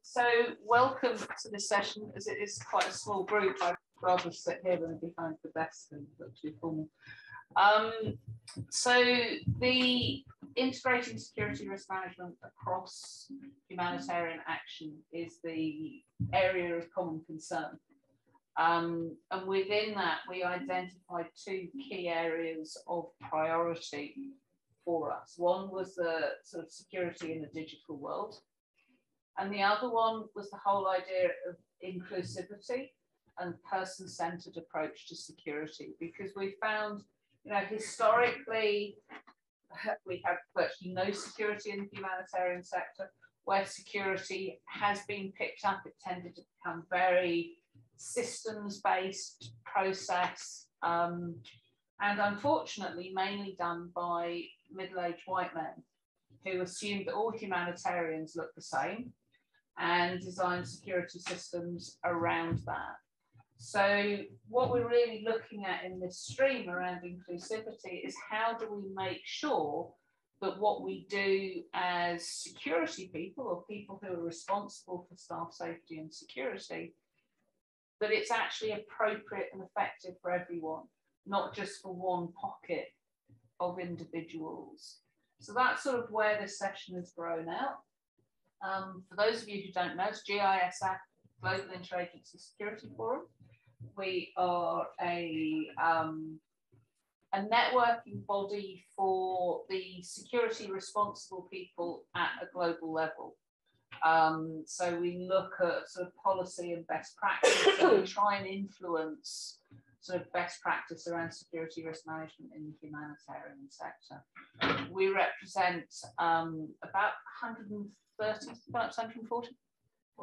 So welcome to this session, as it is quite a small group. I'd rather sit here than behind the desk and look too formal. So the integrating security risk management across humanitarian action is the area of common concern. And within that, we identified two key areas of priority for us. One was the sort of security in the digital world. And the other one was the whole idea of inclusivity and person-centered approach to security, because we found, you know, historically, we have virtually no security in the humanitarian sector. Where security has been picked up, it tended to become very systems-based process, and unfortunately, mainly done by middle-aged white men who assumed that all humanitarians look the same and design security systems around that. So what we're really looking at in this stream around inclusivity is how do we make sure that what we do as security people, or people who are responsible for staff safety and security, that it's actually appropriate and effective for everyone, not just for one pocket of individuals. So that's sort of where this session has grown out. For those of you who don't know, it's GISF, Global Interagency Security Forum. We are a networking body for the security responsible people at a global level. So we look at sort of policy and best practice, and we try and influence sort of best practice around security risk management in the humanitarian sector. We represent about 130, perhaps 140?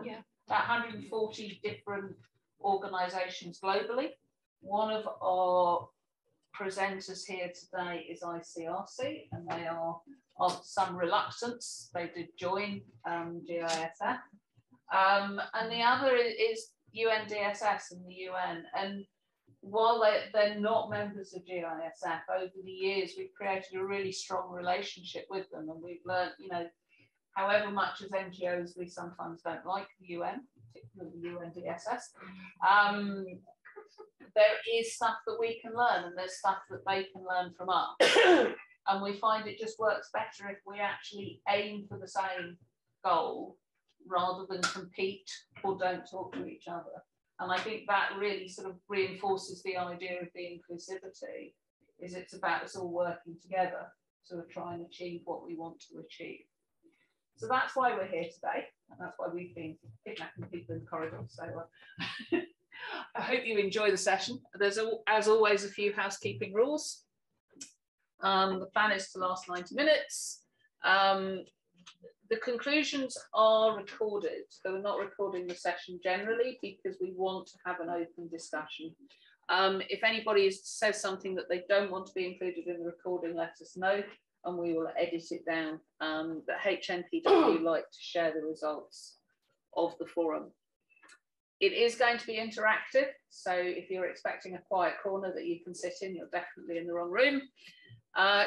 Yeah. About 140 different organisations globally. One of our presenters here today is Icrc, and they are, of some reluctance, they did join GISF. And the other is UNDSS and the UN. And while they're not members of GISF, over the years, we've created a really strong relationship with them. And we've learned, you know, however much as NGOs we sometimes don't like the UN, particularly the UNDSS, there is stuff that we can learn, and there's stuff that they can learn from us. And we find it just works better if we actually aim for the same goal rather than compete or don't talk to each other. And I think that really sort of reinforces the idea of the inclusivity, is it's about us all working together to try and achieve what we want to achieve. So that's why we're here today, and that's why we've been kidnapping people in the corridor. So I hope you enjoy the session. There's, as always, a few housekeeping rules. The plan is to last 90 minutes. The conclusions are recorded, so we're not recording the session generally because we want to have an open discussion. If anybody says something that they don't want to be included in the recording, let us know and we will edit it down. But HNPW like to share the results of the forum. It is going to be interactive, so if you're expecting a quiet corner that you can sit in, you're definitely in the wrong room.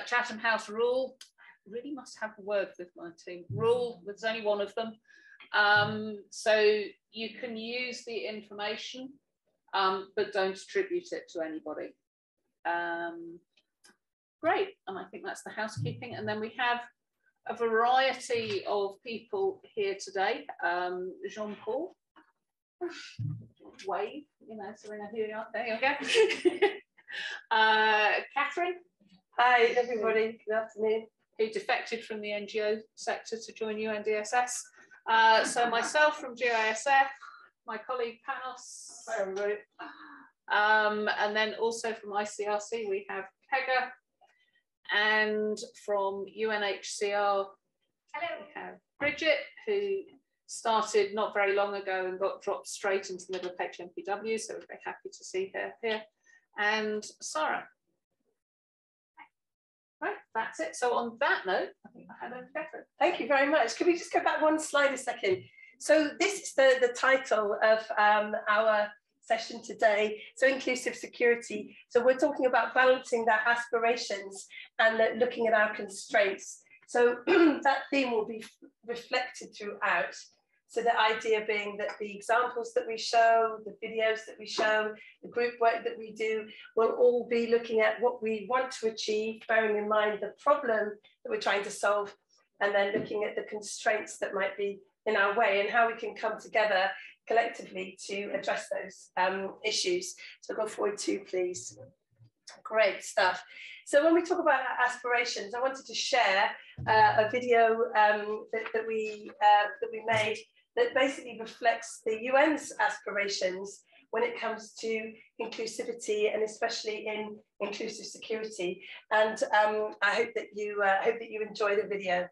Chatham House rule, I really must have a word with my team. Rule, there's only one of them. So you can use the information, but don't attribute it to anybody. Great, and I think that's the housekeeping. And then we have a variety of people here today. Jean-Paul, wave, you know, so we know who you are. There you go. Catherine. Hi, everybody. Good afternoon. Who defected from the NGO sector to join UNDSS. So myself from GISF, my colleague Panos. Hi, everybody. And then also from Icrc, we have Pega. And from UNHCR, we have Bridget, who started not very long ago and got dropped straight into the middle of HNPW, so we're very happy to see her here. And Sarah. Right, that's it. So on that note, I think I hand over to Catherine. Thank you very much. Can we just go back one slide a second? So this is the title of our session today. So inclusive security. So we're talking about balancing their aspirations and looking at our constraints. So that theme will be reflected throughout. So the idea being that the examples that we show, the videos that we show, the group work that we do will all be looking at what we want to achieve, bearing in mind the problem that we're trying to solve, and then looking at the constraints that might be in our way and how we can come together collectively to address those issues. So go forward too, please. Great stuff. So when we talk about aspirations, I wanted to share a video that we made that basically reflects the UN's aspirations when it comes to inclusivity and especially in inclusive security. And I hope that you enjoy the video.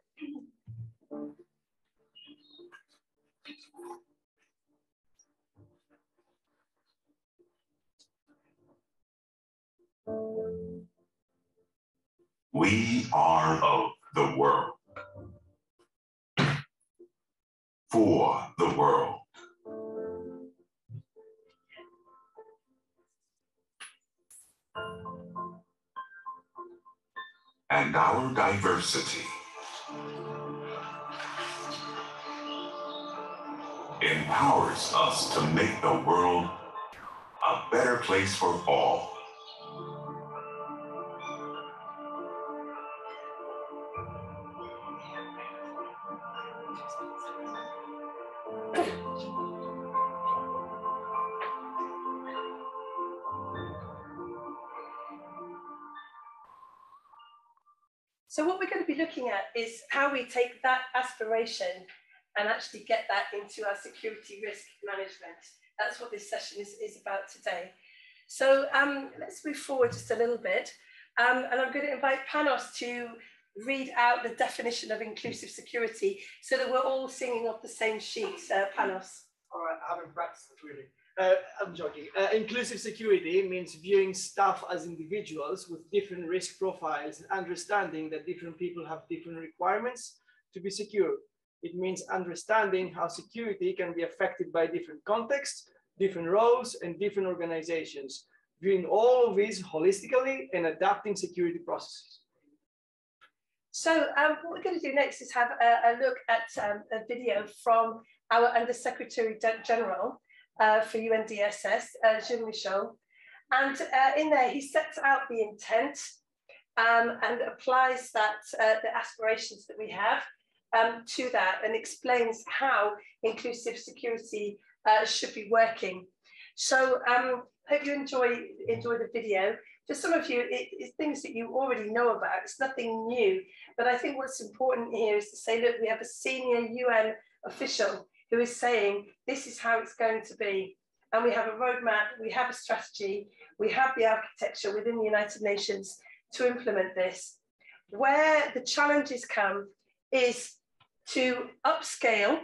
We are of the world, for the world. And our diversity empowers us to make the world a better place for all. So what we're going to be looking at is how we take that aspiration and actually get that into our security risk management. That's what this session is about today. So let's move forward just a little bit. And I'm going to invite Panos to read out the definition of inclusive security so that we're all singing off the same sheet. Panos. All right, I haven't practiced it really. I'm joking. Inclusive security means viewing staff as individuals with different risk profiles and understanding that different people have different requirements to be secure. It means understanding how security can be affected by different contexts, different roles, and different organizations, viewing all of these holistically and adapting security processes. So what we're going to do next is have a look at a video from our Undersecretary General for UNDSS, Jean-Michel. And in there, he sets out the intent and applies that, the aspirations that we have to that and explains how inclusive security should be working. So hope you enjoy the video. For some of you, it's things that you already know about. It's nothing new. But I think what's important here is to say, look, we have a senior UN official who is saying, this is how it's going to be. And we have a roadmap, we have a strategy, we have the architecture within the United Nations to implement this. Where the challenges come is to upscale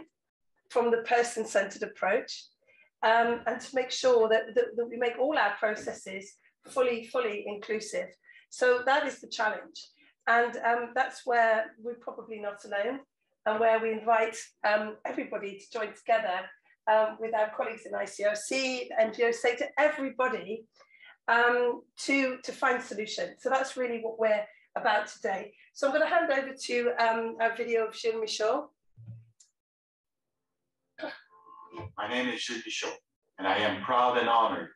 from the person-centered approach and to make sure that we make all our processes fully inclusive. So that is the challenge. And that's where we're probably not alone, and where we invite everybody to join together with our colleagues in ICRC, NGOs, say to everybody to find solutions. So that's really what we're about today. So I'm going to hand over to our video of Jean-Michel. My name is Jean-Michel, and I am proud and honored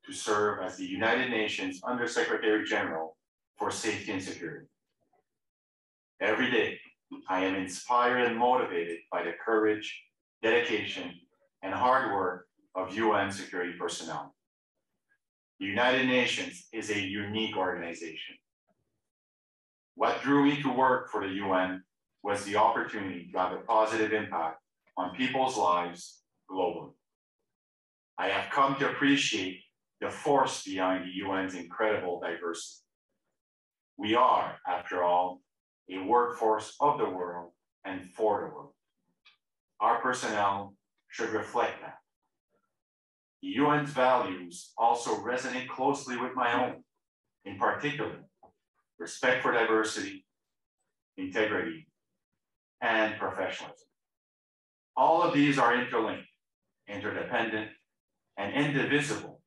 to serve as the United Nations Undersecretary General for Safety and Security. Every day, I am inspired and motivated by the courage, dedication, and hard work of UN security personnel. The United Nations is a unique organization. What drew me to work for the UN was the opportunity to have a positive impact on people's lives globally. I have come to appreciate the force behind the UN's incredible diversity. We are, after all, a workforce of the world and for the world. Our personnel should reflect that. The UN's values also resonate closely with my own, in particular, respect for diversity, integrity, and professionalism. All of these are interlinked, interdependent, and indivisible.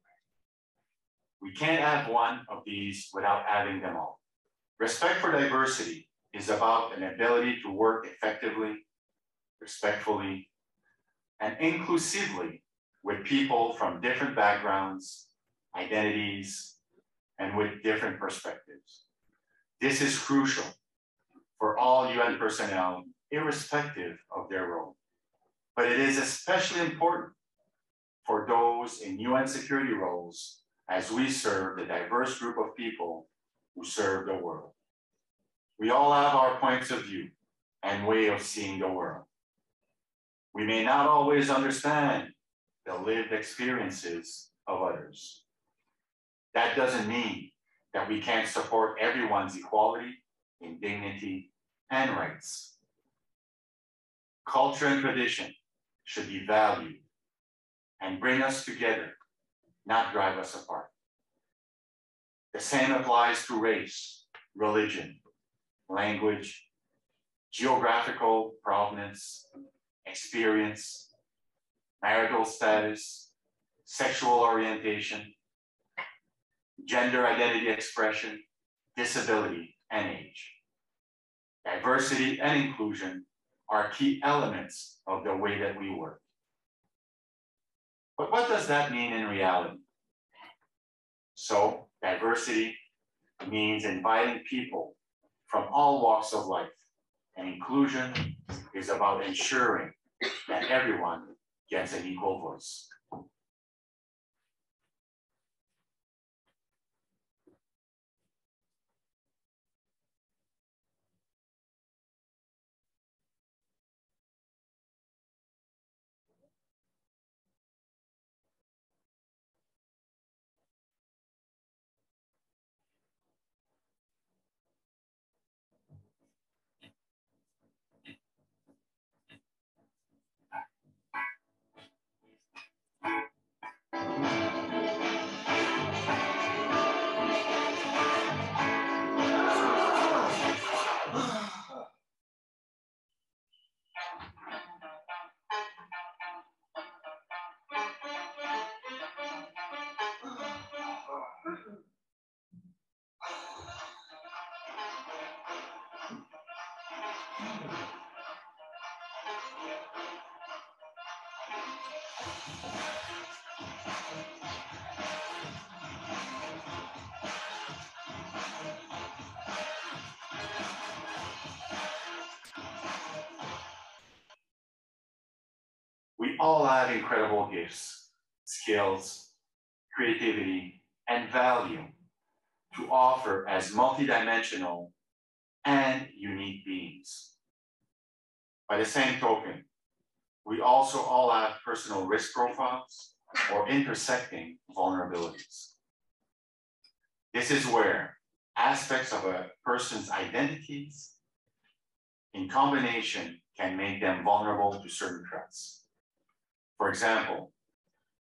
We can't have one of these without having them all. Respect for diversity is about an ability to work effectively, respectfully, and inclusively with people from different backgrounds, identities, and with different perspectives. This is crucial for all UN personnel, irrespective of their role. But it is especially important for those in UN security roles as we serve the diverse group of people who serve the world. We all have our points of view and way of seeing the world. We may not always understand the lived experiences of others. That doesn't mean that we can't support everyone's equality in dignity and rights. Culture and tradition should be valued and bring us together, not drive us apart. The same applies to race, religion, language, geographical provenance, experience, marital status, sexual orientation, gender identity expression, disability, and age. Diversity and inclusion are key elements of the way that we work. But what does that mean in reality? So, diversity means inviting people from all walks of life, and inclusion is about ensuring that everyone gets an equal voice. We all have incredible gifts, skills, creativity, and value to offer as multidimensional and unique beings. By the same token, we also all have personal risk profiles or intersecting vulnerabilities. This is where aspects of a person's identities in combination can make them vulnerable to certain threats. For example,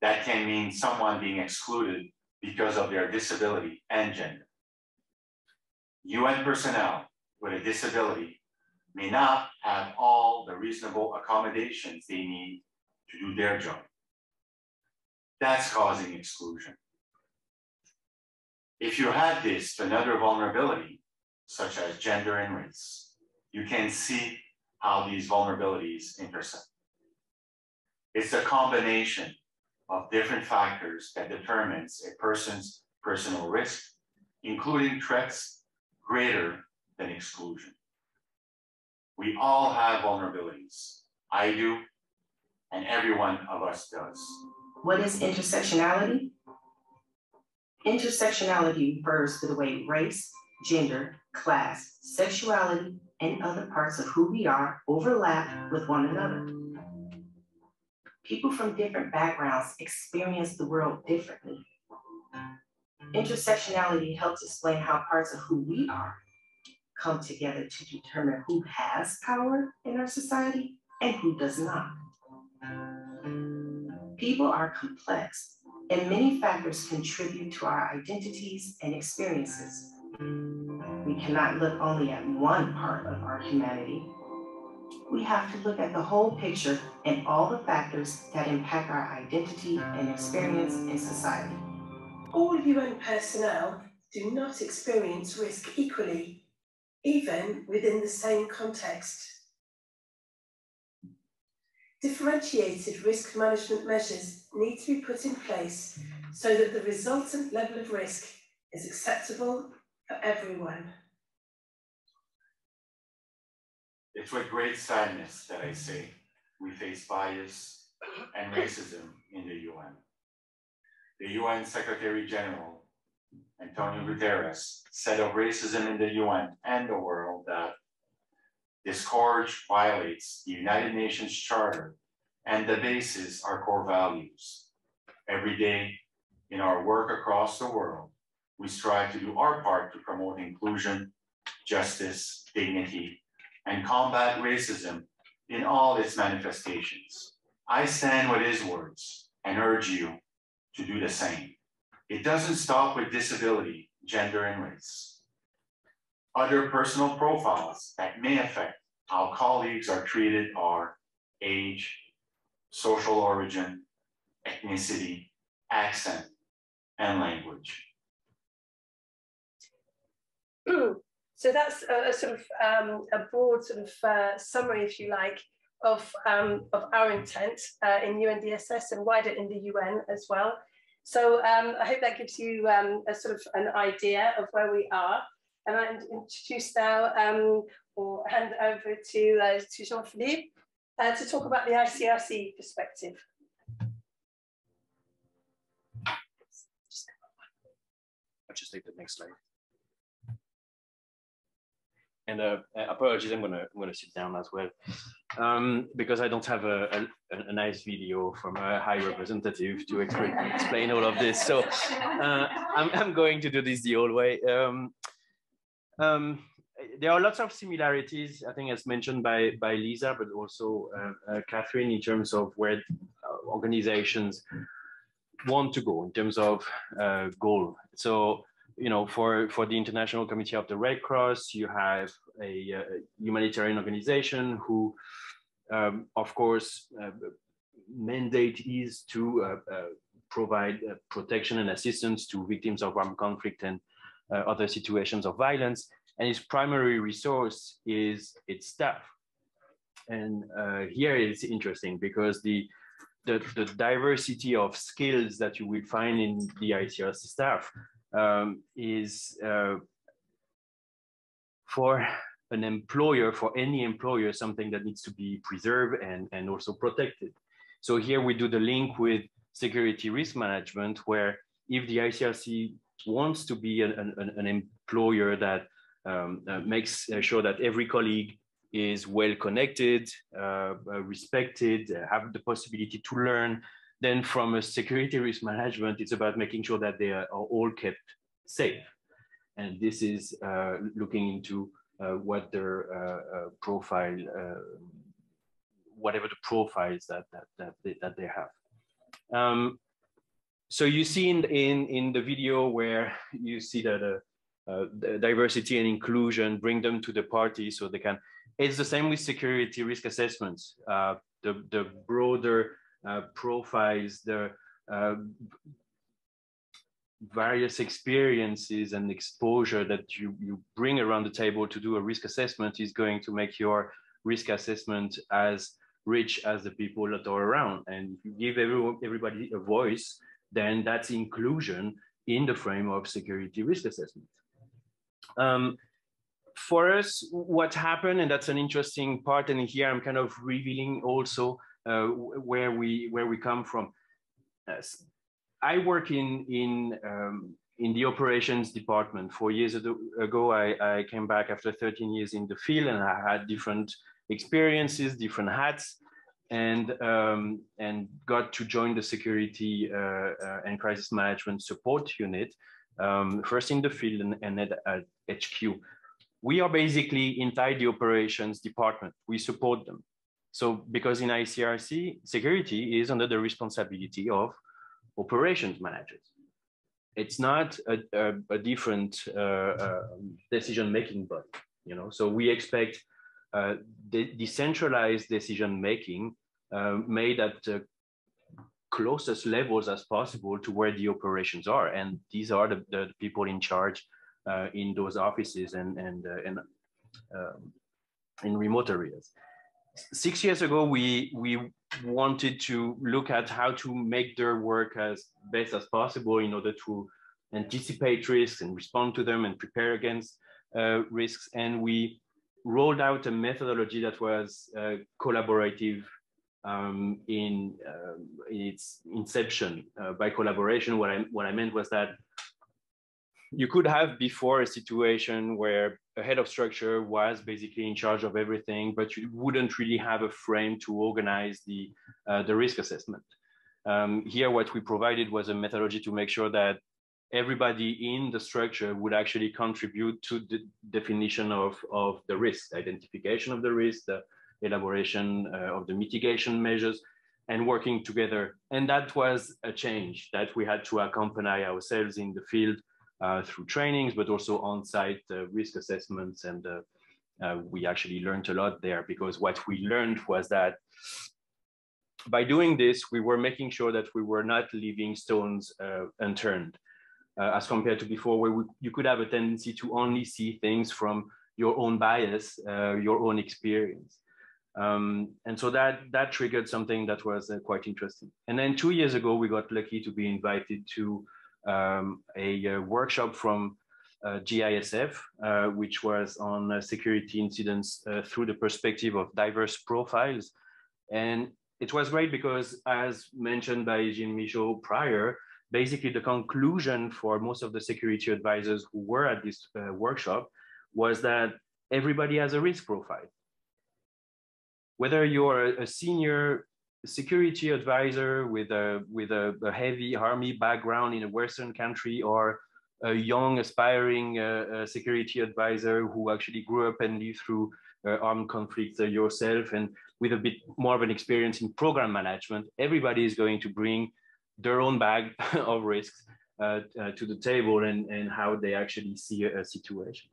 that can mean someone being excluded because of their disability and gender. UN personnel with a disability may not have all the reasonable accommodations they need to do their job. That's causing exclusion. If you add this to another vulnerability, such as gender and race, you can see how these vulnerabilities intersect. It's a combination of different factors that determines a person's personal risk, including threats greater than exclusion. We all have vulnerabilities. I do, and every one of us does. What is intersectionality? Intersectionality refers to the way race, gender, class, sexuality, and other parts of who we are overlap with one another. People from different backgrounds experience the world differently. Intersectionality helps explain how parts of who we are come together to determine who has power in our society and who does not. People are complex, and many factors contribute to our identities and experiences. We cannot look only at one part of our humanity. We have to look at the whole picture and all the factors that impact our identity and experience in society. All UN personnel do not experience risk equally, even within the same context. Differentiated risk management measures need to be put in place so that the resultant level of risk is acceptable for everyone. It's with great sadness that I say we face bias and racism in the UN. The UN Secretary General, Antonio Guterres, said of racism in the UN and the world that this scourge violates the United Nations Charter and debases our core values. Every day in our work across the world, we strive to do our part to promote inclusion, justice, dignity, and combat racism in all its manifestations. I stand with his words and urge you to do the same. It doesn't stop with disability, gender, and race. Other personal profiles that may affect how colleagues are treated are age, social origin, ethnicity, accent, and language. So that's a sort of a broad sort of summary, if you like, of our intent in UNDSS and wider in the UN as well. So I hope that gives you a sort of an idea of where we are. And I introduce now, or hand over to Jean-Philippe to talk about the Icrc perspective. I'll just take the next slide. And apologies, I'm gonna sit down as well, because I don't have a nice video from a high representative to explain all of this. So I'm going to do this the old way. There are lots of similarities, I think, as mentioned by Lisa, but also Catherine, in terms of where organizations want to go in terms of goal. So, you know, for the International Committee of the Red Cross, you have a humanitarian organization who, of course, mandate is to provide protection and assistance to victims of armed conflict and other situations of violence. And its primary resource is its staff. And here it's interesting because the diversity of skills that you will find in the Icrc staff is for an employer, for any employer, something that needs to be preserved and also protected. So here we do the link with security risk management, where if the Icrc wants to be an employer that makes sure that every colleague is well connected, respected, have the possibility to learn, then from a security risk management, it's about making sure that they are all kept safe. And this is looking into what their profile, whatever the profiles that they have. So you see in the video where you see that the diversity and inclusion, bring them to the party so they can. It's the same with security risk assessments. The broader profiles, the various experiences and exposure that you bring around the table to do a risk assessment is going to make your risk assessment as rich as the people that are around. And if you give everybody a voice, then that's inclusion in the frame of security risk assessment. For us, what happened, and that's an interesting part, and here I'm kind of revealing also where we come from. I work in the operations department. 4 years ago, I came back after 13 years in the field, and I had different experiences, different hats, and got to join the security and crisis management support unit, first in the field and at HQ. We are basically inside the operations department. We support them. So because in Icrc, security is under the responsibility of operations managers. It's not a different decision-making body, you know. So we expect decentralized decision-making made at the closest levels as possible to where the operations are, and these are the people in charge in those offices and in remote areas. 6 years ago, we wanted to look at how to make their work as best as possible in order to anticipate risks and respond to them and prepare against risks. And we rolled out a methodology that was collaborative in its inception. By collaboration, what I meant was that you could have before a situation where a head of structure was basically in charge of everything, but you wouldn't really have a frame to organize the risk assessment. Here, what we provided was a methodology to make sure that everybody in the structure would actually contribute to the definition of the risk, identification of the risk, the elaboration of the mitigation measures, and working together. And that was a change that we had to accompany ourselves in the field through trainings, but also on-site risk assessments. And we actually learned a lot there, because what we learned was that by doing this, we were making sure that we were not leaving stones unturned, as compared to before, where you could have a tendency to only see things from your own bias, your own experience. And so that triggered something that was quite interesting. And then 2 years ago, we got lucky to be invited to a workshop from GISF, which was on security incidents through the perspective of diverse profiles. And it was great because, as mentioned by Jean-Michel prior, basically the conclusion for most of the security advisors who were at this workshop was that everybody has a risk profile. Whether you're a senior security advisor with a heavy army background in a Western country, or a young aspiring security advisor who actually grew up and lived through armed conflicts yourself, and with a bit more of an experience in program management, everybody is going to bring their own bag of risks to the table, and how they actually see a situation.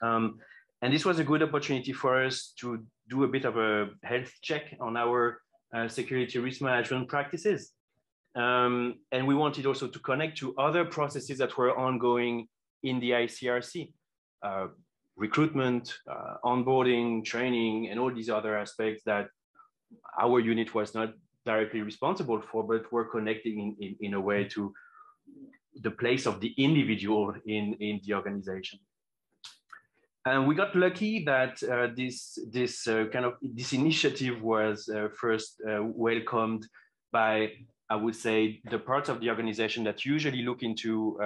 And this was a good opportunity for us to do a bit of a health check on our security risk management practices. And we wanted also to connect to other processes that were ongoing in the Icrc. Recruitment, onboarding, training, and all these other aspects that our unit was not directly responsible for, but were connecting in a way to the place of the individual in the organization. And we got lucky that this initiative was first welcomed by, I would say, the parts of the organization that usually look into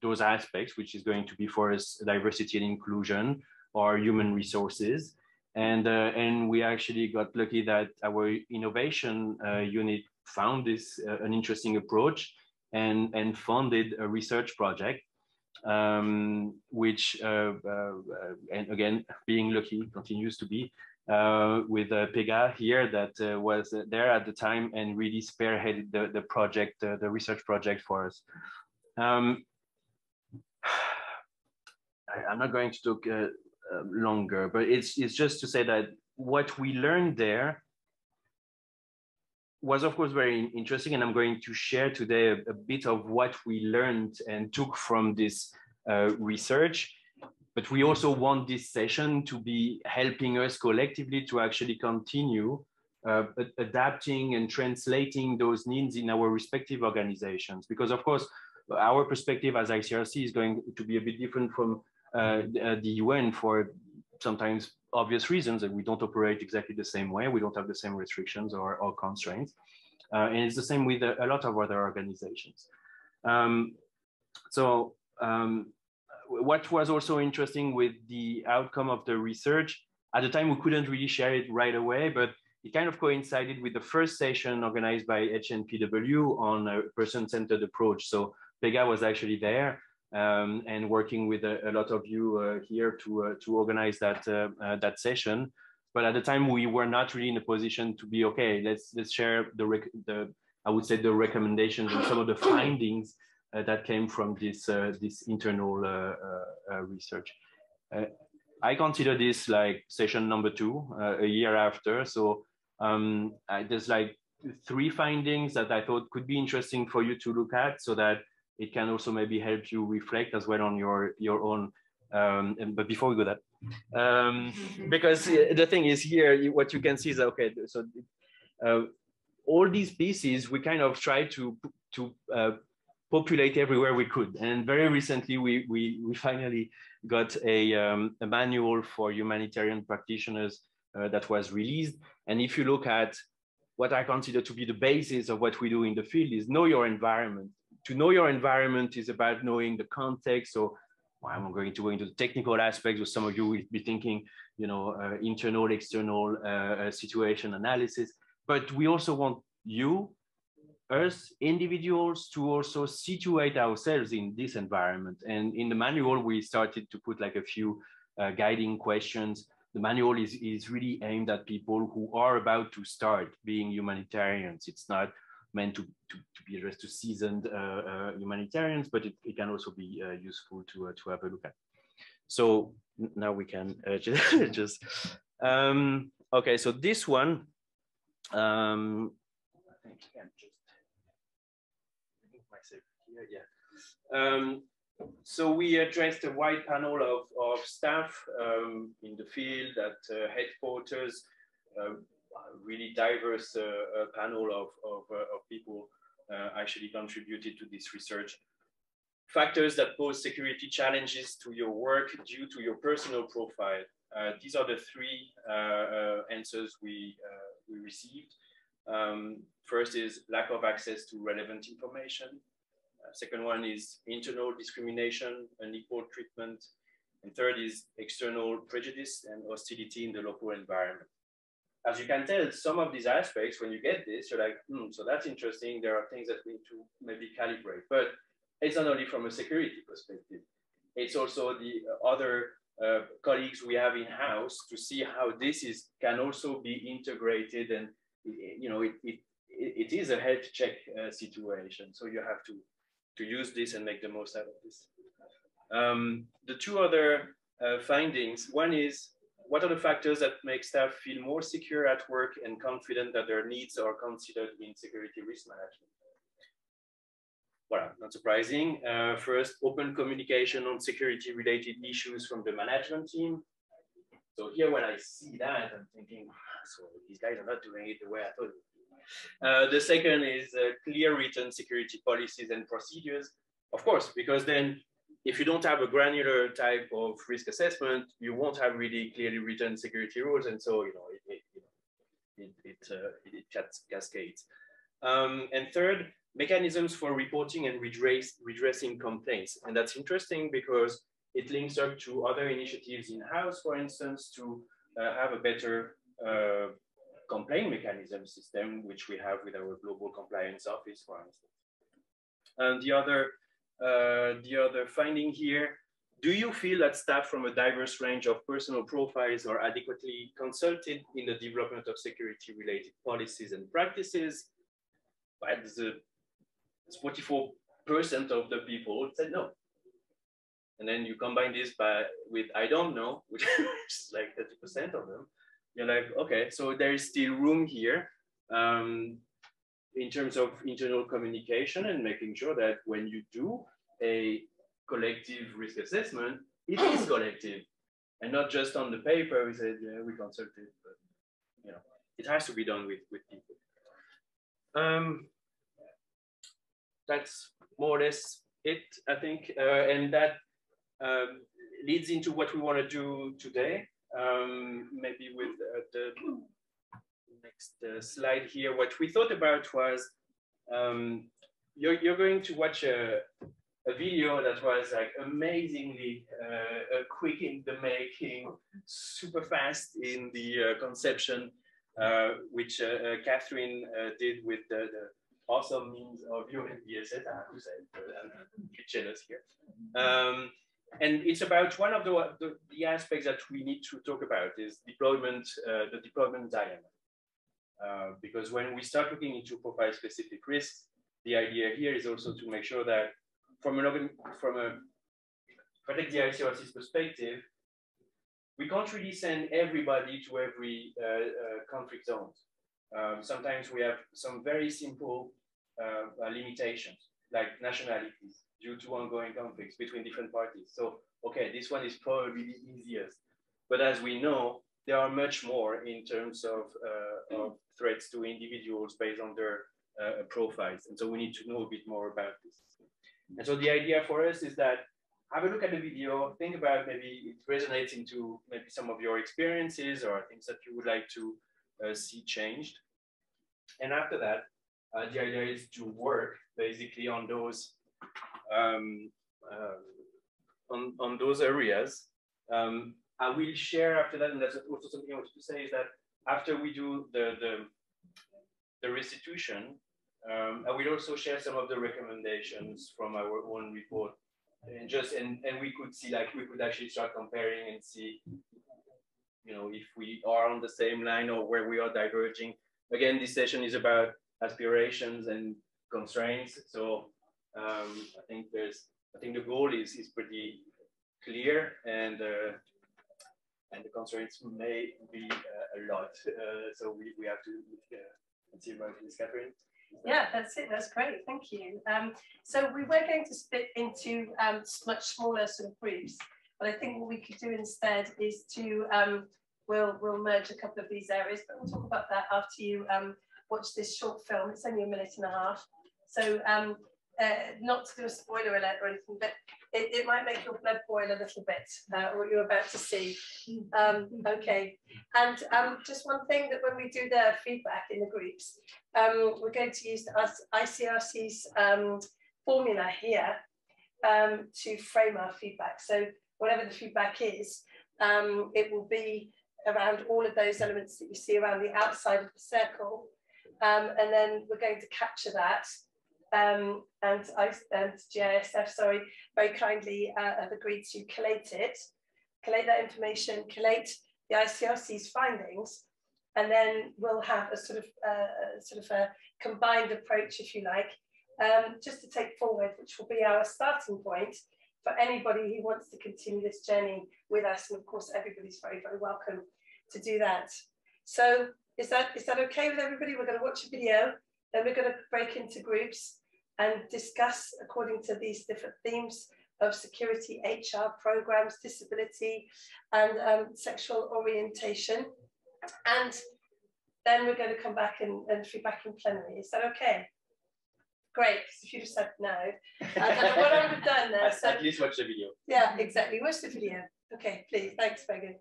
those aspects, which is going to be for us diversity and inclusion or human resources. And we actually got lucky that our innovation unit found this an interesting approach and funded a research project, which, and again, being lucky, continues to be, with Pega here that was there at the time and really spearheaded the project, the research project for us. I'm not going to talk longer, but it's just to say that what we learned there was, of course, very interesting, and I'm going to share today a bit of what we learned and took from this research. But we also want this session to be helping us collectively to actually continue adapting and translating those needs in our respective organizations. Because, of course, our perspective as Icrc is going to be a bit different from the UN for sometimes obvious reasons, that we don't operate exactly the same way. We don't have the same restrictions or constraints. And it's the same with a lot of other organizations. What was also interesting with the outcome of the research, at the time we couldn't really share it right away, but it kind of coincided with the first session organized by HNPW on a person-centered approach. So Pega was actually there and working with a lot of you here to organize that session. But at the time we were not really in a position to be, okay, let's share I would say the recommendations and some of the findings that came from this internal research. I consider this like session number 2, a year after. So there's like 3 findings that I thought could be interesting for you to look at, so that it can also maybe help you reflect as well on your own. But before we go that, because the thing is here, what you can see is, okay, so all these pieces, we kind of try to populate everywhere we could. And very recently, we finally got a manual for humanitarian practitioners that was released. And if you look at what I consider to be the basis of what we do in the field is know your environment. To know your environment is about knowing the context. So I'm going to go into the technical aspects, with some of you will be thinking, you know, internal, external situation analysis. But we also want you, us, individuals, to also situate ourselves in this environment. And in the manual, we started to put like a few guiding questions. The manual is really aimed at people who are about to start being humanitarians. It's not meant to be addressed to seasoned humanitarians, but it can also be useful to have a look at. So now we can just okay, so this one, I think I can just link myself here, yeah. So we addressed a wide panel of staff in the field at headquarters, really diverse panel of people actually contributed to this research. Factors that pose security challenges to your work due to your personal profile. These are the three answers we received. First is lack of access to relevant information. Second one is internal discrimination, unequal treatment. And third is external prejudice and hostility in the local environment. As you can tell, some of these aspects, when you get this, you're like, so that's interesting. There are things that we need to maybe calibrate. But it's not only from a security perspective. It's also the other colleagues we have in-house to see how this can also be integrated. And you know, it is a health check situation. So you have to use this and make the most out of this. The two other findings, one is, what are the factors that make staff feel more secure at work and confident that their needs are considered in security risk management? Well, not surprising. First, open communication on security-related issues from the management team. So here, when I see that, I'm thinking, so these guys are not doing it the way I thought it would be. The second is clear written security policies and procedures. Of course, because then if you don't have a granular type of risk assessment, you won't have really clearly written security rules. And so, you know, it cascades. And third, mechanisms for reporting and redressing complaints. And that's interesting because it links up to other initiatives in-house, for instance, to have a better complaint mechanism system, which we have with our global compliance office, for instance. And the other finding here, do you feel that staff from a diverse range of personal profiles are adequately consulted in the development of security-related policies and practices? But 44% of the people said no. And then you combine this with I don't know, which is like 30% of them. You're like, okay, so there is still room here in terms of internal communication and making sure that when you do a collective risk assessment, it is collective and not just on the paper. We said, yeah, we consulted, but you know, it has to be done with people. That's more or less it, I think, and that leads into what we want to do today. Maybe with the next slide here, what we thought about was you're going to watch a video that was like amazingly quick in the making, super fast in the conception, which Catherine did with the awesome means of UNDSS, I have to say, I'm a bit jealous here. And it's about one of the aspects that we need to talk about is deployment, the deployment dilemma. Because when we start looking into profile-specific risks, the idea here is also to make sure that from a protect the Icrc's perspective, we can't really send everybody to every conflict zone. Sometimes we have some very simple limitations, like nationalities, due to ongoing conflicts between different parties. So, okay, this one is probably the easiest. But as we know, there are much more in terms of threats to individuals based on their profiles. And so we need to know a bit more about this. And so the idea for us is that have a look at the video, think about maybe it resonates into maybe some of your experiences or things that you would like to see changed. And after that, the idea is to work basically on those areas. I will share after that, and that's also something I wanted to say, is that after we do the restitution, I will also share some of the recommendations from our own report, and we could see, like, we could actually start comparing and see, you know, if we are on the same line or where we are diverging. Again, this session is about aspirations and constraints. So I think the goal is pretty clear, and the constraints may be a lot. So we have to see about this, Catherine. Yeah, that's it. That's great. Thank you. So we were going to split into much smaller sort of groups, but I think what we could do instead is to we'll merge a couple of these areas, but we'll talk about that after you watch this short film. It's only 1.5 minutes. So not to do a spoiler alert or anything, but it might make your blood boil a little bit, what you're about to see. Okay, and just one thing, that when we do the feedback in the groups, we're going to use ICRC's formula here to frame our feedback. So whatever the feedback is, it will be around all of those elements that you see around the outside of the circle. And then we're going to capture that. And GISF, sorry, very kindly have agreed to collate that information, collate the ICRC's findings, and then we'll have a sort of a combined approach, if you like, just to take forward, which will be our starting point for anybody who wants to continue this journey with us. And of course, everybody's very, very welcome to do that. So is that okay with everybody? We're going to watch a video, then we're going to break into groups and discuss according to these different themes of security, HR programs, disability, and sexual orientation. And then we're going to come back and feedback in plenary. Is that okay? Great, because if you just said no, I don't know what I would have done there. So, at least watch the video. Yeah, exactly. Watch the video. Okay, please. Thanks, Megan.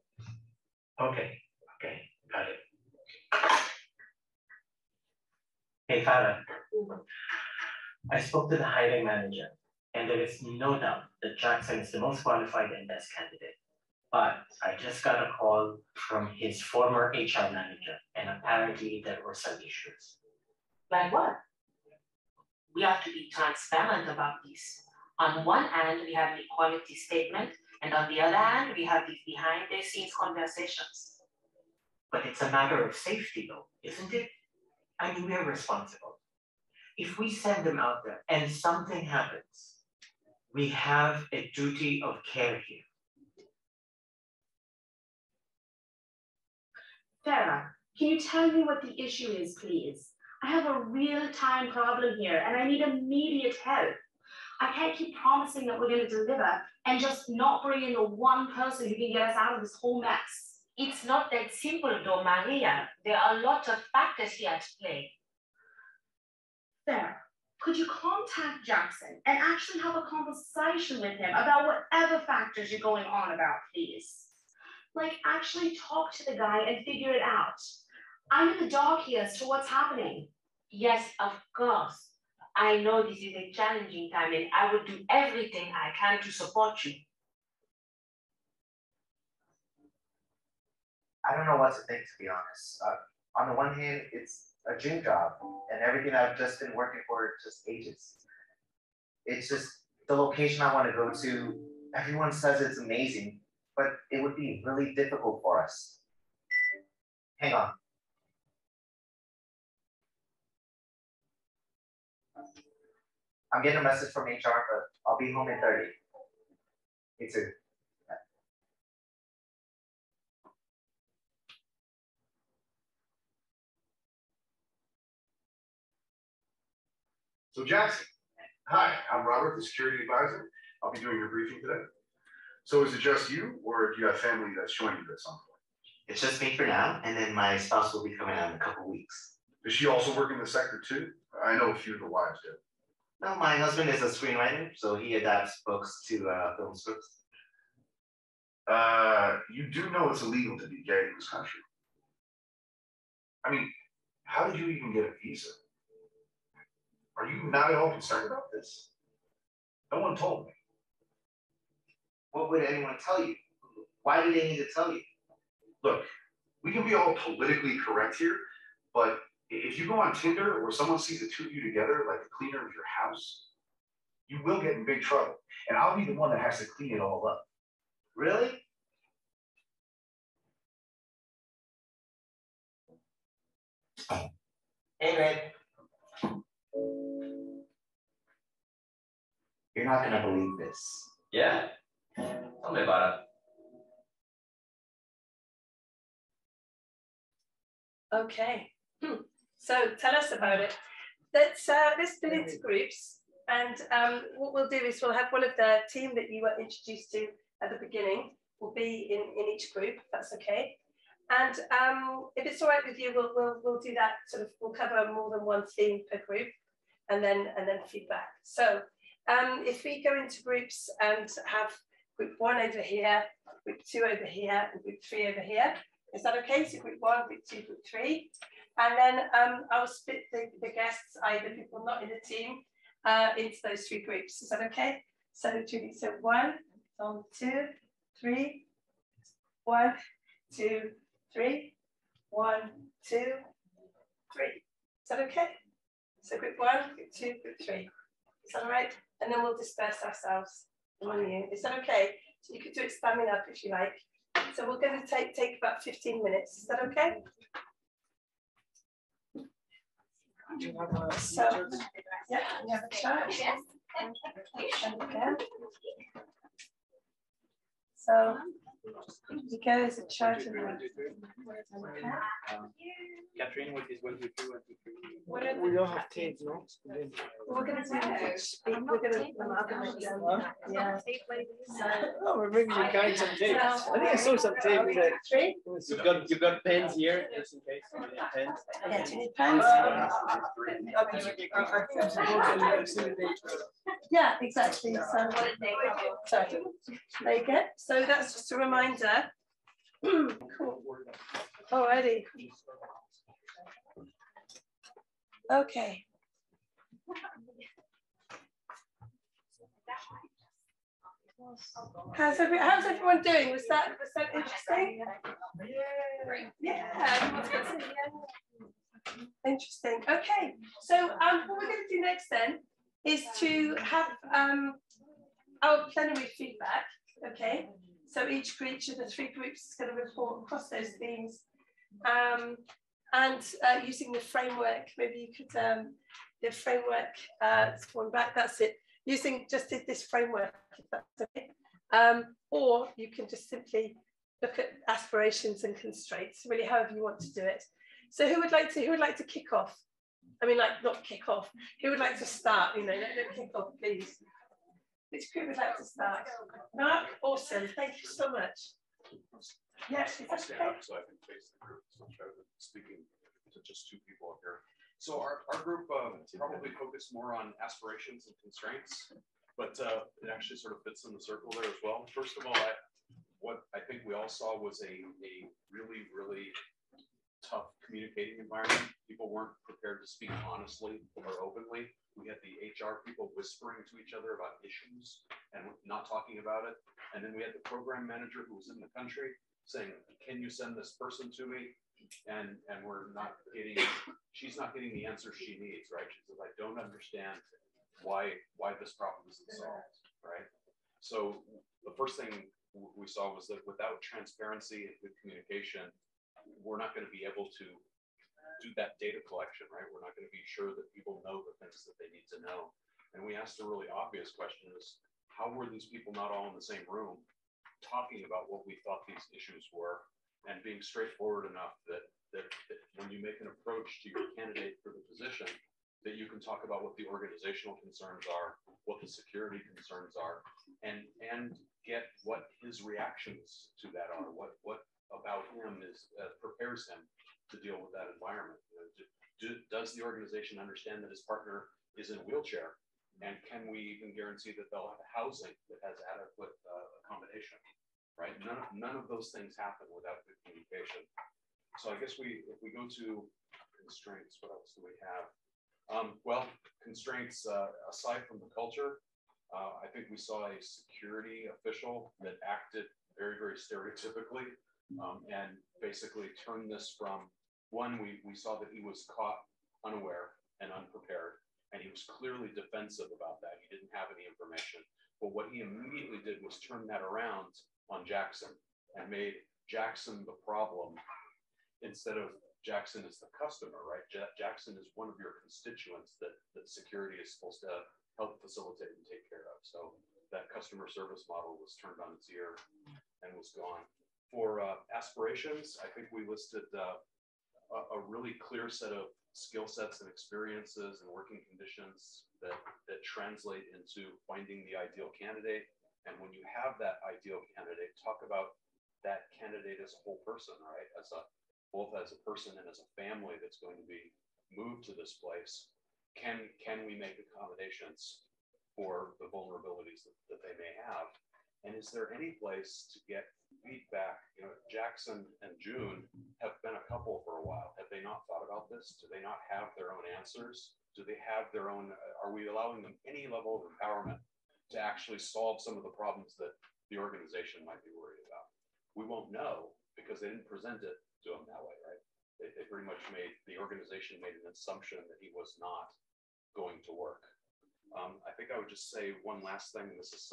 Okay, got it. Hey, Farah. I spoke to the hiring manager, and there is no doubt that Jackson is the most qualified and best candidate. But I just got a call from his former HR manager, and apparently there were some issues. Like what? We have to be transparent about this. On one hand, we have the equality statement, and on the other hand, we have these behind-the-scenes conversations. But it's a matter of safety, though, isn't it? I mean, we're responsible. If we send them out there and something happens, we have a duty of care here. Farah, can you tell me what the issue is, please? I have a real-time problem here and I need immediate help. I can't keep promising that we're going to deliver and just not bring in the one person who can get us out of this whole mess. It's not that simple though, Maria. There are a lot of factors here at play. Farah, could you contact Jackson and actually have a conversation with him about whatever factors you're going on about, please? Like, actually talk to the guy and figure it out. I'm in the dark here as to what's happening. Yes, of course. I know this is a challenging time and I will do everything I can to support you. I don't know what to think, to be honest. On the one hand, it's a dream job and everything I've just been working for just ages. It's just the location I want to go to. Everyone says it's amazing, but it would be really difficult for us. Hang on. I'm getting a message from HR, but I'll be home in 30. Me too. So Jackson, hi, I'm Robert, the security advisor. I'll be doing your briefing today. So is it just you, or do you have family that's joining you at some point? It's just me for now, and then my spouse will be coming out in a couple weeks. Does she also work in the sector too? I know a few of the wives do. No, my husband is a screenwriter, so he adapts books to film scripts. You do know it's illegal to be gay in this country. I mean, how did you even get a visa? Are you not at all concerned about this? No one told me. What would anyone tell you? Why do they need to tell you? Look, we can be all politically correct here, but if you go on Tinder or someone sees the two of you together, like the cleaner of your house, you will get in big trouble. And I'll be the one that has to clean it all up. Really? Hey, Red. You're not gonna believe this. Yeah? Tell me about it. Okay. So tell us about it. Let's split into groups, and what we'll do is we'll have one of the team that you were introduced to at the beginning will be in each group, if that's okay. And if it's all right with you, we'll do that sort of, we'll cover more than one theme per group, and then feedback. So if we go into groups and have group 1 over here, group 2 over here, and group 3 over here, is that okay? So group 1, group 2, group 3. And then I will split the guests, either people not in the team, into those 3 groups. Is that okay? So Julie, so 1, 2, 3, 1, 2, 3, 1, 2, 3. Is that okay? So group 1, group 2, group 3. Is that all right? And then we'll disperse ourselves among you. Is that okay? So you could do it standing up if you like. So we're going to take about 15 minutes. Is that okay? So, yeah, we have a chart. So, you go as a chart. Catherine, what is 1, 2, 3, 1, 2, 3? We don't have teams, no? We're going to amalgamate them. Yeah. Oh, we're maybe you guide some tapes. I think I saw some tape that You've got pens here, just in case you need pens. Yeah, do you need pens? Yeah, exactly. So, there you go. So that's just a reminder. Cool. Alrighty. Okay. How's everyone doing? Was that interesting? Yeah. Interesting. Okay. So what we're going to do next then is to have our plenary feedback. Okay. So each of the 3 groups is going to report across those themes. And using the framework, maybe you could, the framework, one back, that's it. Using just this framework, if that's okay. Or you can just simply look at aspirations and constraints, really however you want to do it. So who would like to kick off? I mean, like, not kick off. Who would like to start? You know, let kick off, please. Which group would like to start? Mark, awesome. Thank you so much. Yes, I'll stand up so I can face the group. So rather than speaking to just 2 people up here. So our group probably focused more on aspirations and constraints, but it actually sort of fits in the circle there as well. First of all, what I think we all saw was a really, really tough communicating environment. People weren't prepared to speak honestly or openly. We had the HR people whispering to each other about issues and not talking about it. And then we had the program manager who was in the country saying, can you send this person to me? And we're not getting, she's not getting the answer she needs, right? She says, I don't understand why this problem isn't solved, right? So the first thing we saw was that without transparency and good communication, we're not going to be able to do that data collection, right? We're not going to be sure that people know the things that they need to know. And we asked a really obvious question is, how were these people not all in the same room talking about what we thought these issues were and being straightforward enough that when you make an approach to your candidate for the position, that you can talk about what the organizational concerns are, what the security concerns are, and get what his reactions to that are. What about him prepares him to deal with that environment? Does the organization understand that his partner is in a wheelchair? And can we even guarantee that they'll have housing that has adequate accommodation, right? None of those things happen without good communication. So I guess if we go to constraints, what else do we have? Well, constraints, aside from the culture, I think we saw a security official that acted very, very stereotypically and basically turned this from, one, we saw that he was caught unaware and unprepared. And he was clearly defensive about that. He didn't have any information. But what he immediately did was turn that around on Jackson and made Jackson the problem instead of Jackson as the customer, right? Jackson is one of your constituents that security is supposed to help facilitate and take care of. So that customer service model was turned on its ear and was gone. For aspirations, I think we listed a really clear set of skill sets and experiences and working conditions that translate into finding the ideal candidate. And when you have that ideal candidate, talk about that candidate as a whole person, right? Both as a person and as a family that's going to be moved to this place. Can we make accommodations for the vulnerabilities that they may have? And is there any place to get feedback? You know, Jackson and June have been a couple for a while. Have they not thought about this? Do they not have their own answers? Do they have their own, are we allowing them any level of empowerment to actually solve some of the problems that the organization might be worried about? We won't know because they didn't present it to them that way, right? They pretty much the organization made an assumption that he was not going to work. I think I would just say one last thing, and this is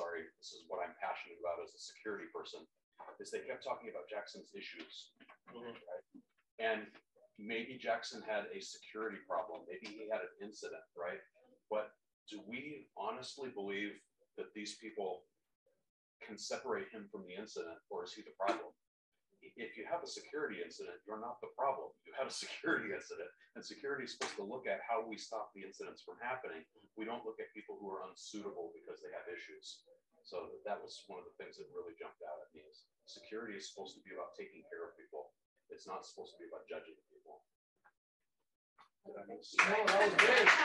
what I'm passionate about as a security person, is they kept talking about Jackson's issues, right? And maybe Jackson had a security problem, maybe he had an incident, right? But do we honestly believe that these people can separate him from the incident, or is he the problem? If you have a security incident, you're not the problem. You have a security incident, and security is supposed to look at how we stop the incidents from happening. We don't look at people who are unsuitable because they have issues. So that was one of the things that really jumped out at me is security is supposed to be about taking care of people. It's not supposed to be about judging people. That was great.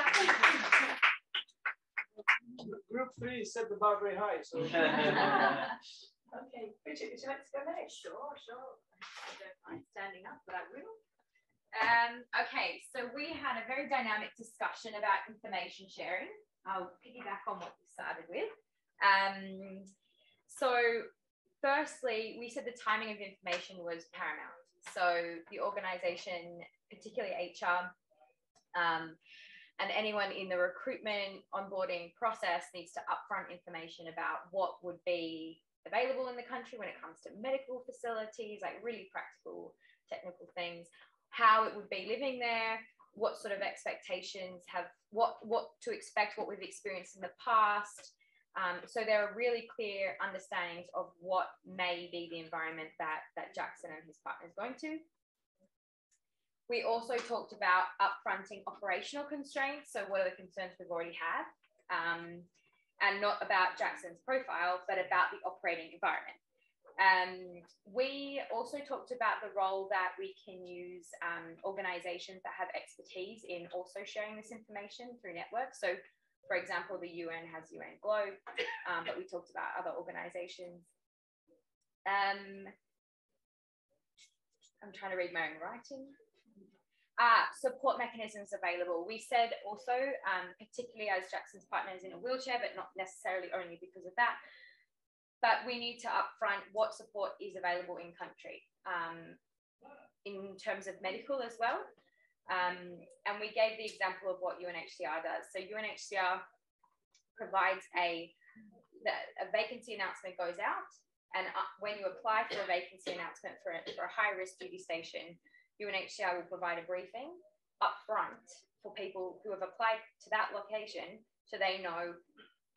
Group 3 set the bar very high. So. Okay, Bridget, would you like to go next? Sure. I don't mind standing up, but I will. Okay, so we had a very dynamic discussion about information sharing. I'll piggyback on what you started with. So firstly, we said the timing of information was paramount. So the organization, particularly HR, and anyone in the recruitment onboarding process needs to upfront information about what would be available in the country when it comes to medical facilities, like really practical technical things, how it would be living there, what sort of expectations what to expect, what we've experienced in the past. So there are really clear understandings of what may be the environment that Jackson and his partner is going to. We also talked about upfronting operational constraints. So what are the concerns we've already had? And not about Jackson's profile, but about the operating environment. We also talked about the role that we can use organizations that have expertise in also sharing this information through networks. So for example, the UN has UN Globe, but we talked about other organizations. I'm trying to read my own writing. Support mechanisms available. We said also, particularly as Jackson's partner is in a wheelchair, but not necessarily only because of that, but we need to upfront what support is available in country in terms of medical as well. And we gave the example of what UNHCR does. So UNHCR provides a vacancy announcement goes out, and when you apply for a vacancy announcement for a high-risk duty station, UNHCR will provide a briefing up front for people who have applied to that location so they know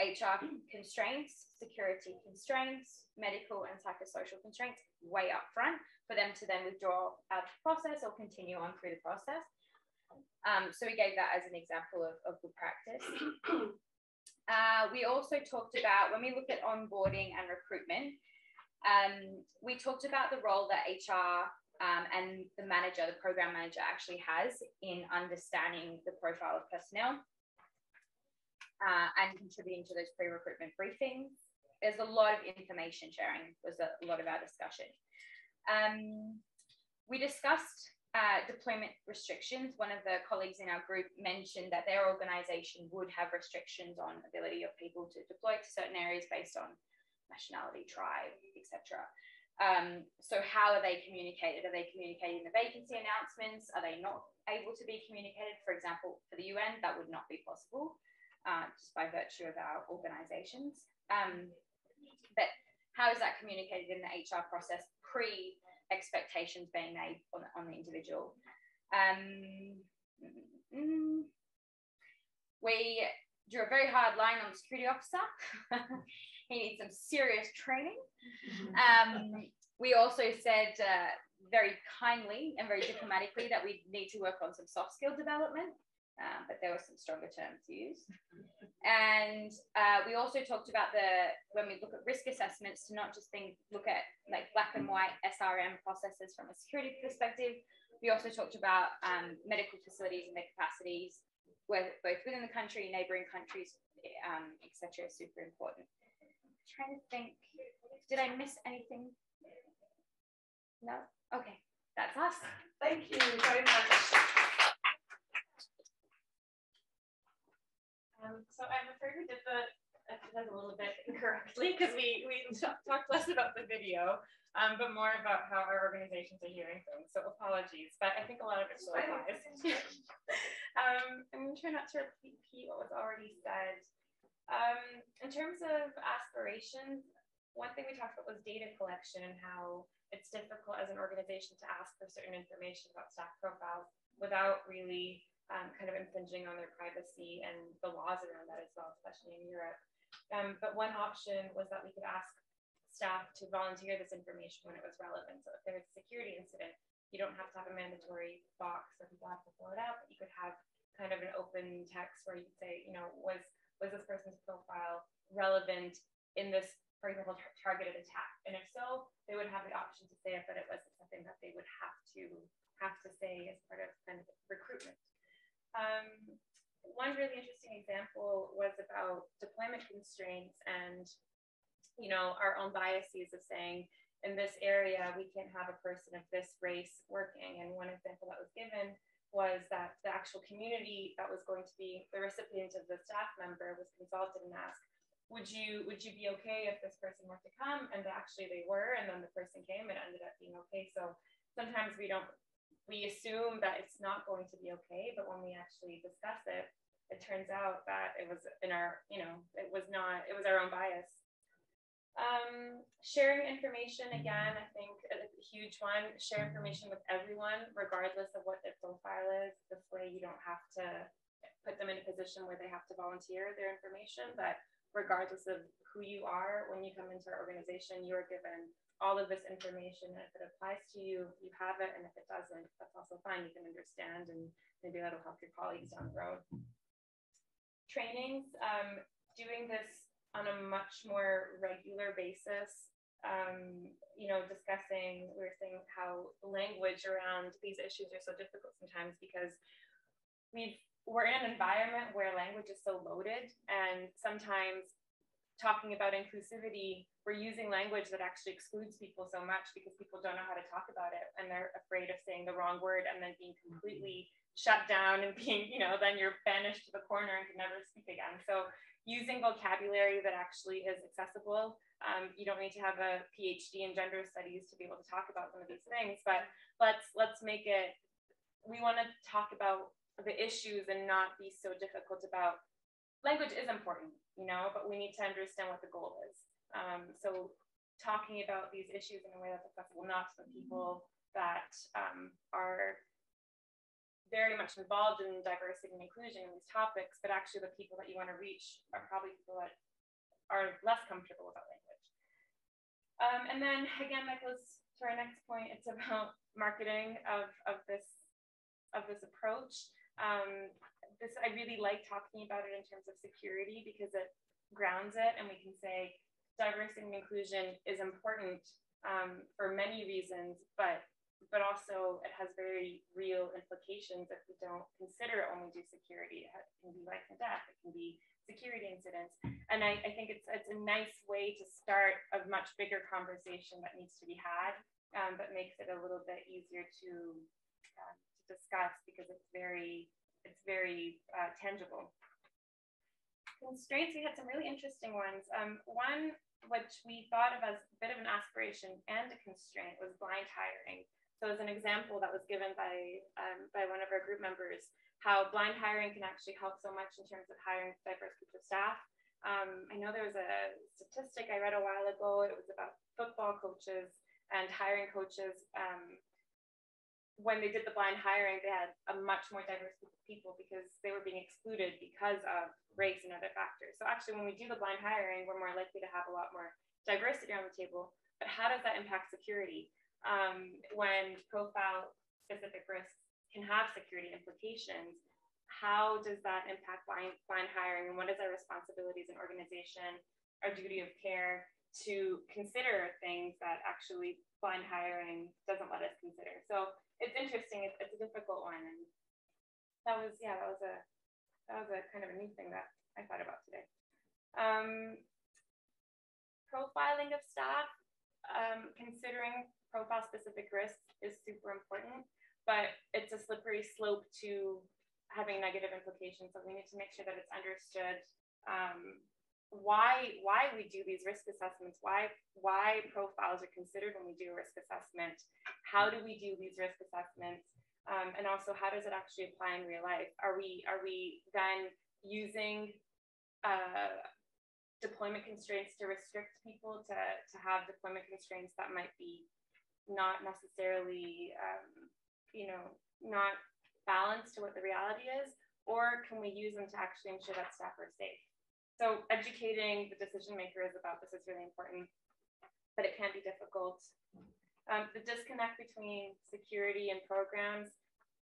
HR constraints, security constraints, medical and psychosocial constraints way up front for them to then withdraw out of the process or continue on through the process. So we gave that as an example of good practice. We also talked about, when we look at onboarding and recruitment, we talked about the role that HR and the manager, the program manager, actually has in understanding the profile of personnel and contributing to those pre-recruitment briefings. There's a lot of information sharing, was a lot of our discussion. We discussed deployment restrictions. One of the colleagues in our group mentioned that their organisation would have restrictions on ability of people to deploy to certain areas based on nationality, tribe, etc. So how are they communicated? Are they communicating the vacancy announcements? Are they not able to be communicated? For example, for the UN, that would not be possible just by virtue of our organisations. But how is that communicated in the HR process pre-expectations being made on the individual? We drew a very hard line on the security officer. He needs some serious training. We also said very kindly and very diplomatically that we need to work on some soft skill development, but there were some stronger terms used. And we also talked about when we look at risk assessments, to not just look at like black and white SRM processes from a security perspective. We also talked about medical facilities and their capacities, both within the country, neighboring countries, etc. is super important. I'm trying to think, did I miss anything? No? Okay, that's us. Thank you very much. So I'm afraid we did the exercise a little bit incorrectly, because we talked less about the video, but more about how our organizations are hearing things. So apologies, but I think a lot of it still applies. I'm going to try not to repeat what was already said. In terms of aspirations, one thing we talked about was data collection and how it's difficult as an organization to ask for certain information about staff profiles without really kind of infringing on their privacy and the laws around that as well, especially in Europe. But one option was that we could ask staff to volunteer this information when it was relevant. So if there was a security incident, you don't have to have a mandatory box or people have to fill it out, but you could have kind of an open text where you could say, you know, was this person's profile relevant in this, for example, targeted attack? And if so, they would have the option to say it, but it wasn't something that they would have to say as part of kind of recruitment. One really interesting example was about deployment constraints and, you know, our own biases of saying, in this area, we can't have a person of this race working. And one example that was given was that the actual community that was going to be the recipient of the staff member was consulted and asked, would you be okay if this person were to come? And actually they were, and then the person came and it ended up being okay. So sometimes we assume that it's not going to be okay, but when we actually discuss it, it turns out that it was in our, you know, it was our own bias. Sharing information, again, I think a huge one. Share information with everyone, regardless of what their profile is. This way you don't have to put them in a position where they have to volunteer their information, but regardless of who you are, when you come into our organization, you are given all of this information. If it applies to you, you have it, and if it doesn't, that's also fine. You can understand, and maybe that'll help your colleagues down the road. Trainings, doing this on a much more regular basis, you know, discussing, we were saying how language around these issues are so difficult sometimes because we're in an environment where language is so loaded, and sometimes talking about inclusivity, we're using language that actually excludes people so much because people don't know how to talk about it, and they're afraid of saying the wrong word and then being completely shut down and being, you know, then you're banished to the corner and can never speak again. So using vocabulary that actually is accessible. You don't need to have a PhD in gender studies to be able to talk about some of these things, but let's make it, we want to talk about the issues and not be so difficult about, language is important, you know, but we need to understand what the goal is. So talking about these issues in a way that's accessible, not to the people that are very much involved in diversity and inclusion in these topics, but actually the people that you want to reach are probably people that are less comfortable about language. And then again, that goes to our next point. It's about marketing of this approach. I really like talking about it in terms of security because it grounds it, and we can say diversity and inclusion is important for many reasons, but also it has very real implications if we don't consider it when we do security. It can be life and death, it can be security incidents. And I think it's a nice way to start a much bigger conversation that needs to be had, but makes it a little bit easier to discuss because it's very tangible. Constraints, we had some really interesting ones. One which we thought of as a bit of an aspiration and a constraint was blind hiring. So as an example that was given by one of our group members, how blind hiring can actually help so much in terms of hiring diverse groups of staff. I know there was a statistic I read a while ago, it was about football coaches and hiring coaches. When they did the blind hiring, they had a much more diverse group of people because they were being excluded because of race and other factors. So actually, when we do the blind hiring, we're more likely to have a lot more diversity on the table. But how does that impact security? When profile-specific risks can have security implications, how does that impact blind hiring? And what is our responsibility as an organization, our duty of care to consider things that actually blind hiring doesn't let us consider? So it's interesting. It's a difficult one, and that was a kind of a new thing that I thought about today. Profiling of staff, considering profile-specific risks is super important, but it's a slippery slope to having negative implications. So we need to make sure that it's understood why we do these risk assessments, why profiles are considered when we do a risk assessment, how do we do these risk assessments, and also how does it actually apply in real life? Are we then using deployment constraints to restrict people to have deployment constraints that might be not necessarily not balanced to what the reality is, or can we use them to actually ensure that staff are safe? So educating the decision makers about this is really important, but it can be difficult. The disconnect between security and programs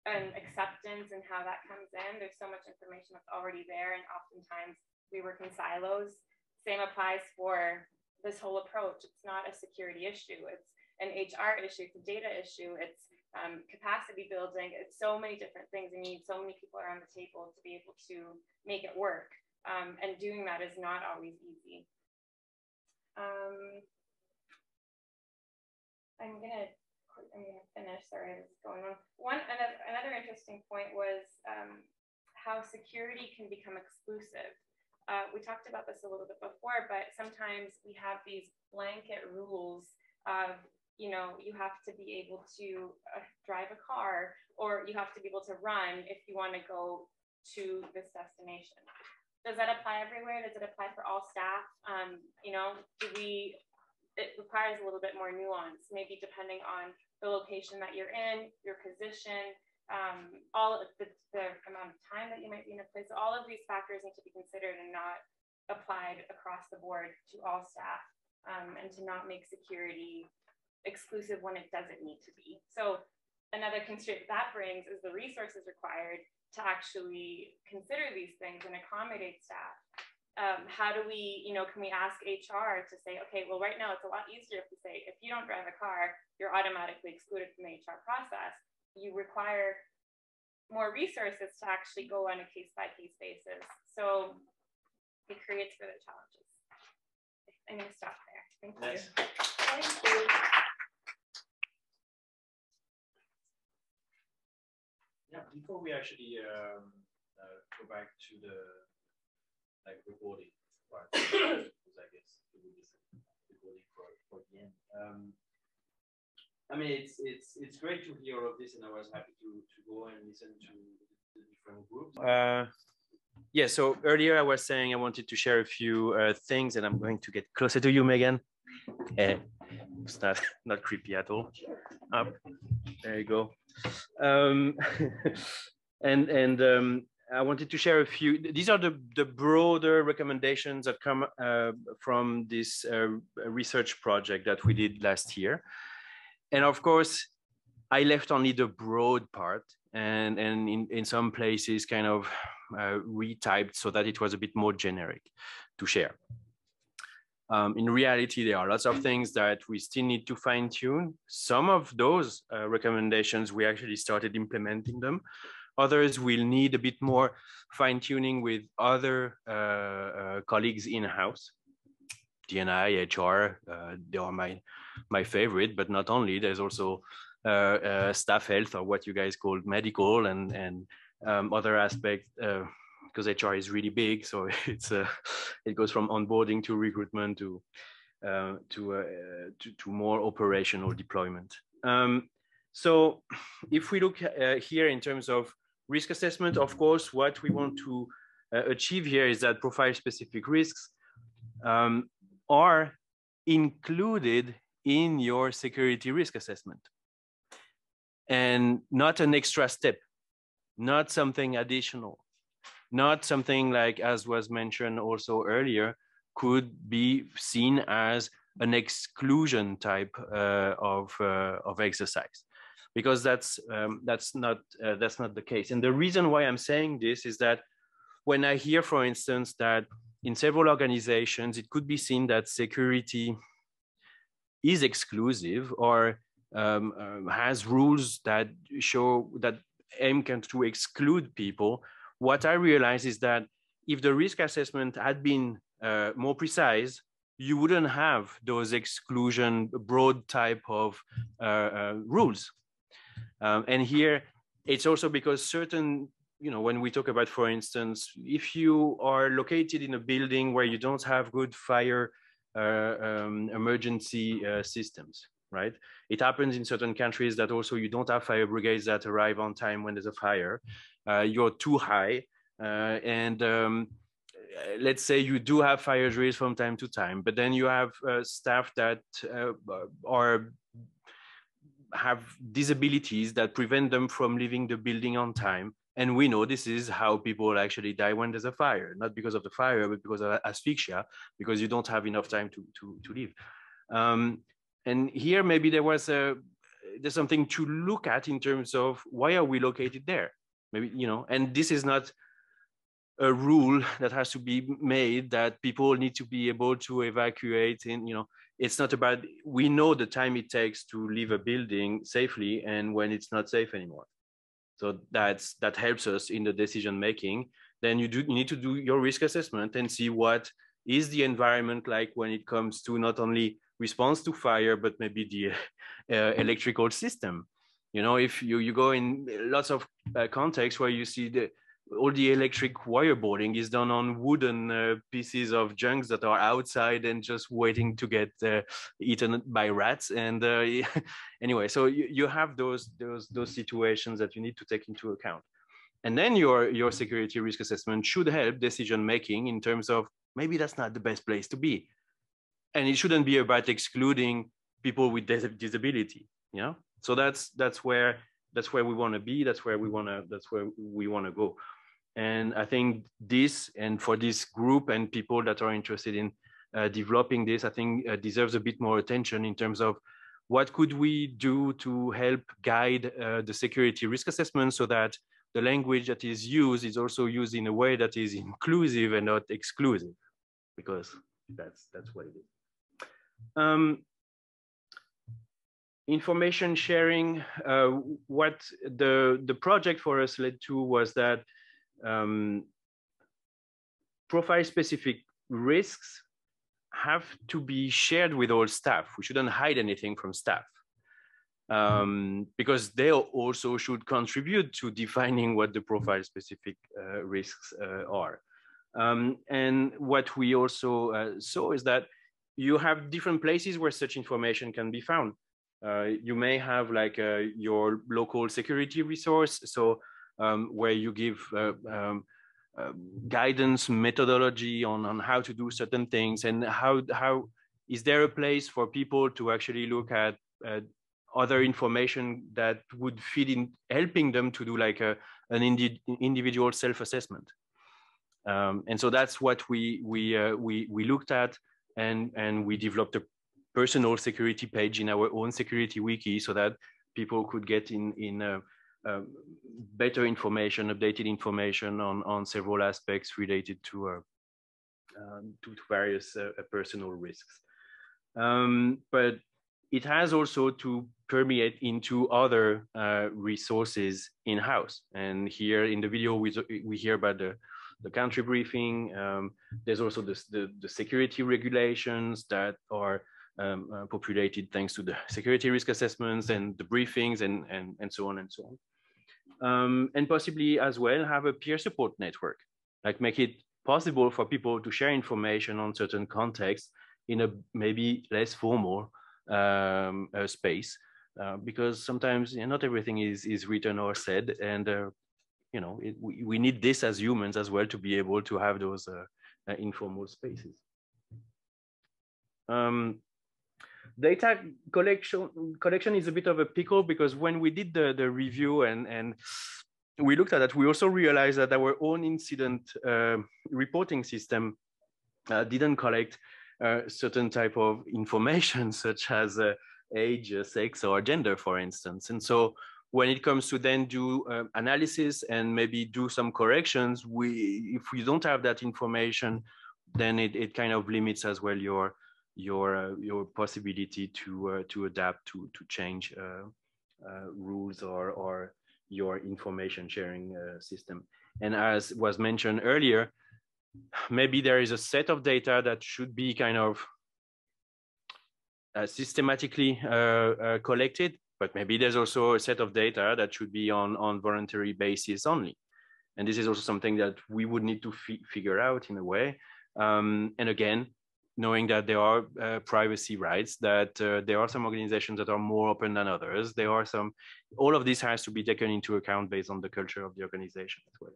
and acceptance and how that comes in, there's so much information that's already there, and oftentimes we work in silos. Same applies for this whole approach. It's not a security issue, it's an HR issue, it's a data issue, it's capacity building, it's so many different things, and you need so many people around the table to be able to make it work. And doing that is not always easy. I'm gonna finish. Sorry, I was going on. Another interesting point was how security can become exclusive. We talked about this a little bit before, but sometimes we have these blanket rules of, you have to be able to drive a car, or you have to be able to run if you want to go to this destination. Does that apply everywhere? Does it apply for all staff? It requires a little bit more nuance, maybe depending on the location that you're in, your position, all of the amount of time that you might be in a place. All of these factors need to be considered and not applied across the board to all staff, and to not make security exclusive when it doesn't need to be. So another constraint that brings is the resources required to actually consider these things and accommodate staff. How do we, can we ask HR to say, okay, well, right now it's a lot easier if we say, if you don't drive a car, you're automatically excluded from the HR process. You require more resources to actually go on a case-by-case basis. So it creates further challenges. I'm going to stop there. Thank you. Nice. Thank you. Yeah, before we actually go back to the reporting part, because I guess it will be recording for the end. I mean, it's great to hear all of this, and I was happy to go and listen to the different groups. Yeah, so earlier I was saying I wanted to share a few things, and I'm going to get closer to you, Megan. It's not creepy at all. Up, there you go. I wanted to share a few. These are the broader recommendations that come from this research project that we did last year. And of course, I left only the broad part, and in some places kind of retyped so that it was a bit more generic to share. In reality, there are lots of things that we still need to fine tune. Some of those recommendations, we actually started implementing them. Others will need a bit more fine tuning with other colleagues in-house. D&I, HR, they are my favorite, but not only. There's also staff health, or what you guys call medical, and other aspects, because HR is really big. So it's it goes from onboarding to recruitment to more operational deployment. So if we look here in terms of risk assessment, of course, what we want to achieve here is that profile-specific risks are included in your security risk assessment, and not an extra step, not something additional, not something like, as was mentioned also earlier, could be seen as an exclusion type of exercise, because that's not the case. And the reason why I'm saying this is that when I hear, for instance, that in several organizations, it could be seen that security is exclusive or has rules that show that aim to exclude people. What I realize is that if the risk assessment had been more precise, you wouldn't have those exclusion broad type of rules. And here it's also because certain, when we talk about, for instance, if you are located in a building where you don't have good fire emergency systems, right? It happens in certain countries that also you don't have fire brigades that arrive on time when there's a fire. You're too high. And let's say you do have fire drills from time to time, but then you have staff that have disabilities that prevent them from leaving the building on time. And we know this is how people actually die when there's a fire, not because of the fire, but because of asphyxia, because you don't have enough time to leave. And here maybe there's something to look at in terms of why are we located there? Maybe, and this is not a rule that has to be made that people need to be able to evacuate in, it's not about, we know the time it takes to leave a building safely and when it's not safe anymore. So that helps us in the decision making. Then you need to do your risk assessment and see what is the environment like when it comes to not only response to fire, but maybe the electrical system. If you go in lots of contexts where you see all the electric wire boarding is done on wooden pieces of junks that are outside and just waiting to get eaten by rats. And anyway, so you have those situations that you need to take into account. And then your security risk assessment should help decision making in terms of maybe that's not the best place to be. And it shouldn't be about excluding people with disability. So that's where we want to be. That's where we want to go. And I think this, and for this group and people that are interested in developing this, I think deserves a bit more attention in terms of what could we do to help guide the security risk assessment so that the language that is used is also used in a way that is inclusive and not exclusive, because that's what it is. Information sharing, what the project for us led to was that profile-specific risks have to be shared with all staff. We shouldn't hide anything from staff because they also should contribute to defining what the profile-specific risks are. And what we also saw is that you have different places where such information can be found. You may have like your local security resource, so where you give guidance, methodology on how to do certain things, and how is there a place for people to actually look at other information that would fit in helping them to do like an individual self-assessment. And so that's what we looked at, and we developed a personal security page in our own security wiki so that people could get in better information, updated information on several aspects related to various personal risks. But it has also to permeate into other resources in-house. And here in the video, we hear about the country briefing. There's also the security regulations that are populated thanks to the security risk assessments and the briefings and so on and so on. And possibly as well have a peer support network, like make it possible for people to share information on certain contexts in a maybe less formal space, because sometimes not everything is written or said, and we need this as humans as well to be able to have those informal spaces. Data collection is a bit of a pickle, because when we did the review and we looked at that, we also realized that our own incident reporting system didn't collect certain type of information, such as age, sex, or gender, for instance. And so when it comes to then do analysis and maybe do some corrections, if we don't have that information, then it kind of limits as well your possibility to adapt to change rules or your information sharing system. And as was mentioned earlier, maybe there is a set of data that should be kind of systematically collected, but maybe there's also a set of data that should be on voluntary basis only. And this is also something that we would need to figure out in a way. And again, knowing that there are privacy rights, that there are some organizations that are more open than others. There are some, all of this has to be taken into account based on the culture of the organization as well.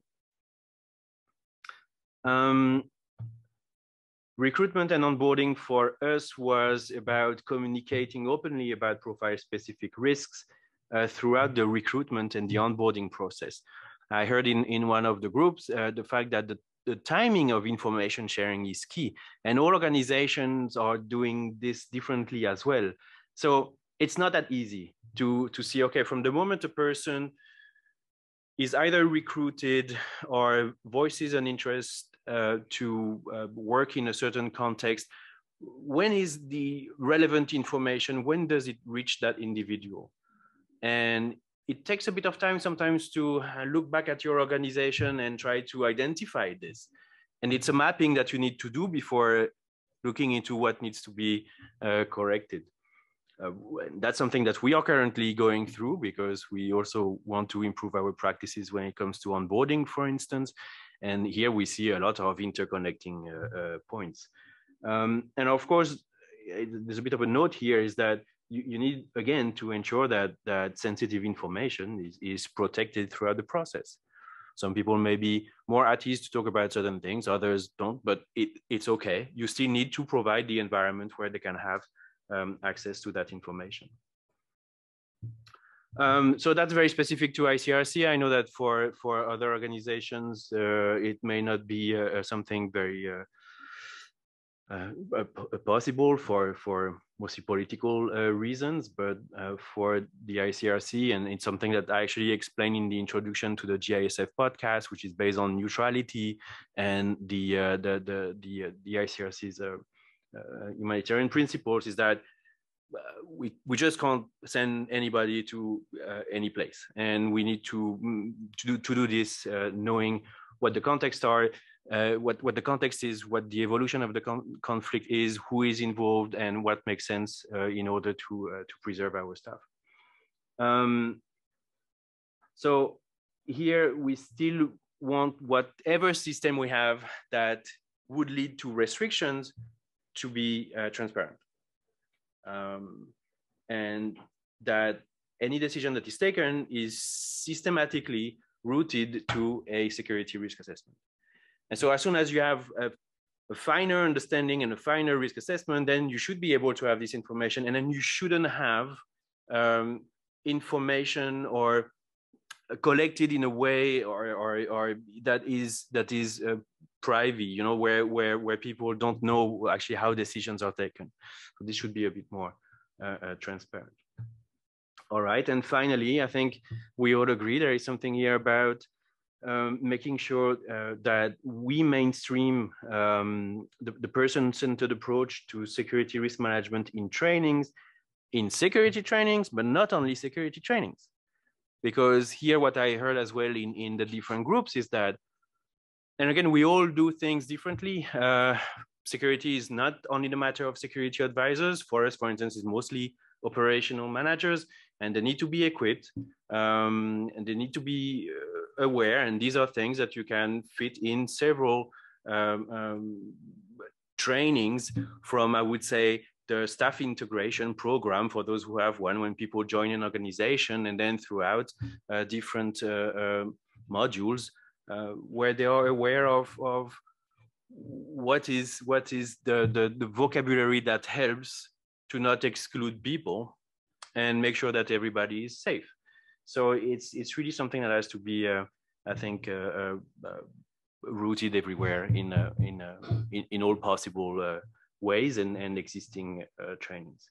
Recruitment and onboarding for us was about communicating openly about profile-specific risks throughout the recruitment and the onboarding process. I heard in one of the groups the fact that the timing of information sharing is key, and all organizations are doing this differently as well. So it's not that easy to see, okay, from the moment a person is either recruited or voices an interest to work in a certain context, when is the relevant information, when does it reach that individual? And it takes a bit of time sometimes to look back at your organization and try to identify this. And it's a mapping that you need to do before looking into what needs to be corrected. That's something that we are currently going through, because we also want to improve our practices when it comes to onboarding, for instance. And here we see a lot of interconnecting points. And of course, there's a bit of a note here is that you need, again, to ensure that sensitive information is protected throughout the process. Some people may be more at ease to talk about certain things, others don't, but it's okay. You still need to provide the environment where they can have access to that information. So that's very specific to ICRC. I know that for other organizations, it may not be something very possible for mostly political reasons, but for the ICRC, and it's something that I actually explained in the introduction to the GISF podcast, which is based on neutrality and the ICRC's humanitarian principles, is that we just can't send anybody to any place, and we need to do this knowing what the context are, what the context is, what the evolution of the conflict is, who is involved, and what makes sense in order to preserve our staff. So here we still want whatever system we have that would lead to restrictions to be transparent. And that any decision that is taken is systematically rooted to a security risk assessment. And so as soon as you have a finer understanding and a finer risk assessment, then you should be able to have this information, and then you shouldn't have information or collected in a way or that is private, you know, where people don't know actually how decisions are taken. So this should be a bit more transparent. All right, and finally, I think we all agree there is something here about making sure that we mainstream the person-centered approach to security risk management in trainings, in security trainings, but not only security trainings. Because here what I heard as well in the different groups is that, and again, we all do things differently. Security is not only the matter of security advisors. For us, for instance, is mostly operational managers, and they need to be equipped, and they need to be aware. And these are things that you can fit in several trainings from, I would say, the staff integration program for those who have one when people join an organization, and then throughout different modules where they are aware of what is the vocabulary that helps to not exclude people and make sure that everybody is safe. So it's really something that has to be, I think, rooted everywhere in all possible ways and existing trainings.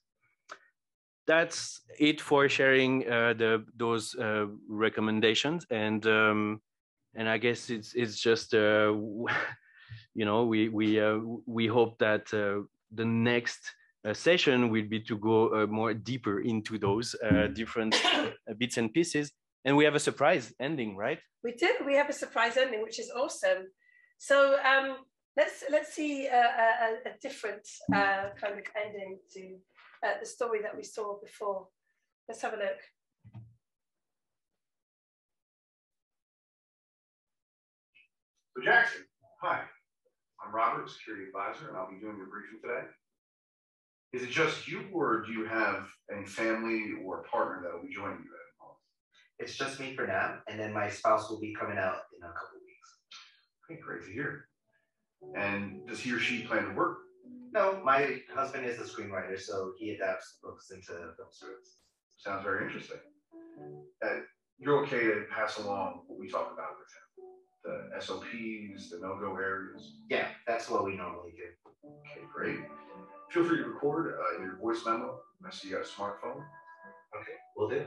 That's it for sharing those recommendations, and I guess it's just you know, we hope that the next session will be to go more deeper into those different bits and pieces. And we have a surprise ending, right? We do. We have a surprise ending, which is awesome. So let's see a different kind of ending to the story that we saw before. Let's have a look. So Jackson, hi. I'm Robert, Security Advisor, and I'll be doing your briefing today. Is it just you, or do you have any family or partner that will be joining you at all? It's just me for now, and then my spouse will be coming out in a couple of weeks. Okay, great to hear. And does he or she plan to work? No, my husband is a screenwriter, so he adapts books into film scripts. Sounds very interesting. You're okay to pass along what we talked about with him? The SOPs, the no-go areas? Yeah, that's what we normally do. Okay, great. Feel free to record your voice memo. I see you got a smartphone. Okay, will do.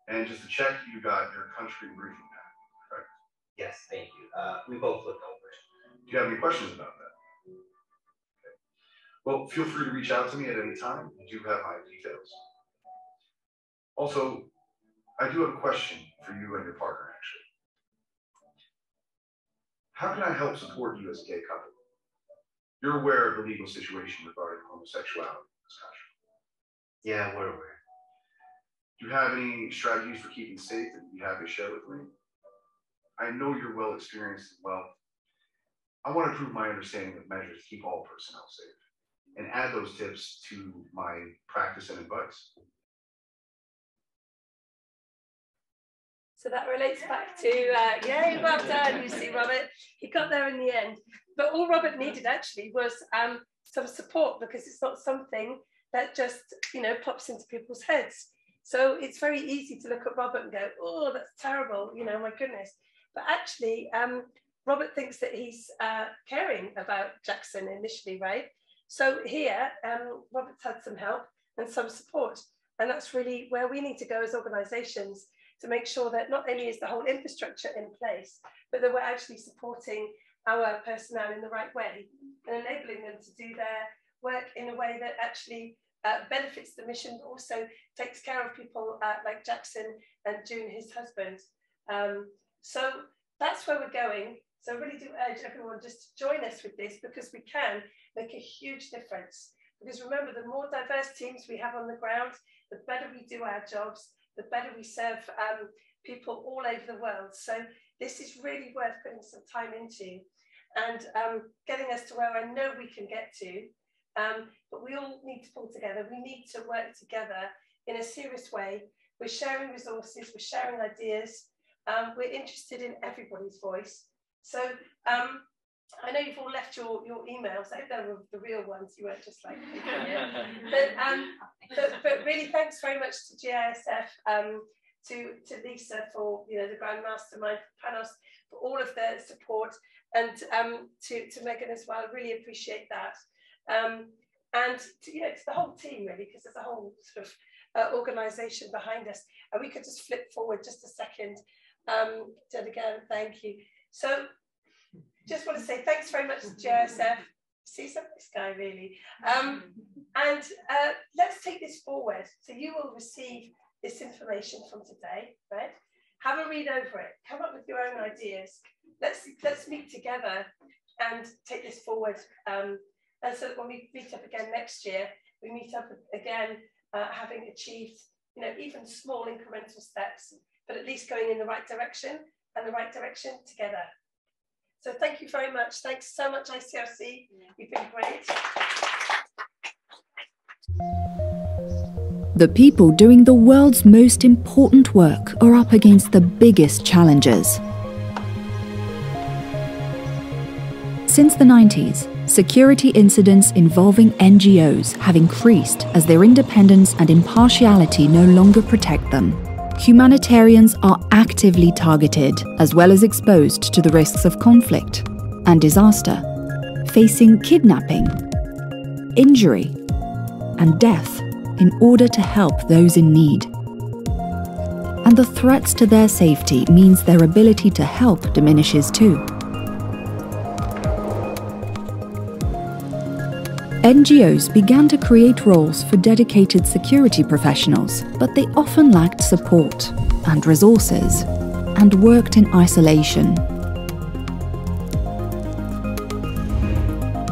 And just to check, you got your country briefing pack, correct? Yes, thank you. We both looked over it. Do you have any questions about that? Okay. Well, feel free to reach out to me at any time. You do have my details. Also, I do have a question for you and your partner, actually. How can I help support you as a gay couple? You're aware of the legal situation regarding homosexuality in this country. Yeah, we're aware. Do you have any strategies for keeping safe that you'd be happy to share with me? I know you're well experienced as well. I want to improve my understanding of measures to keep all personnel safe and add those tips to my practice and advice. So that relates back to, yay, well done, you see, Robert. He got there in the end. But all Robert needed actually was some support, because it's not something that just, you know, pops into people's heads. So it's very easy to look at Robert and go, oh, that's terrible, you know, my goodness. But actually, Robert thinks that he's caring about Jackson initially, right? So here, Robert's had some help and some support. And that's really where we need to go as organizations, to make sure that not only is the whole infrastructure in place, but that we're actually supporting our personnel in the right way and enabling them to do their work in a way that actually benefits the mission, but also takes care of people like Jackson and June, his husband. So that's where we're going. So I really do urge everyone just to join us with this, because we can make a huge difference. Because remember, the more diverse teams we have on the ground, the better we do our jobs, the better we serve people all over the world. So this is really worth putting some time into and getting us to where I know we can get to. But we all need to pull together. We need to work together in a serious way. We're sharing resources, we're sharing ideas. We're interested in everybody's voice. So I know you've all left your emails. I hope they were the real ones. You weren't just like, but really, thanks very much to GISF, to Lisa for, you know, the Grand Mastermind, Panos for all of their support, and to Megan as well. I really appreciate that. And to, you know, to the whole team really, because there's a whole sort of organisation behind us. And we could just flip forward just a second. Then again, thank you. So just want to say thanks very much to JSF. See some of this guy really. And let's take this forward. So you will receive this information from today, right? Have a read over it. Come up with your own ideas. Let's meet together and take this forward. And so that when we meet up again next year, we meet up again having achieved, even small incremental steps, but at least going in the right direction and the right direction together. So thank you very much. Thanks so much, ICRC. You've been great. The people doing the world's most important work are up against the biggest challenges. Since the 90s, security incidents involving NGOs have increased as their independence and impartiality no longer protect them. Humanitarians are actively targeted, as well as exposed to the risks of conflict and disaster, facing kidnapping, injury, and death in order to help those in need. And the threats to their safety means their ability to help diminishes too. NGOs began to create roles for dedicated security professionals, but they often lacked support and resources, and worked in isolation.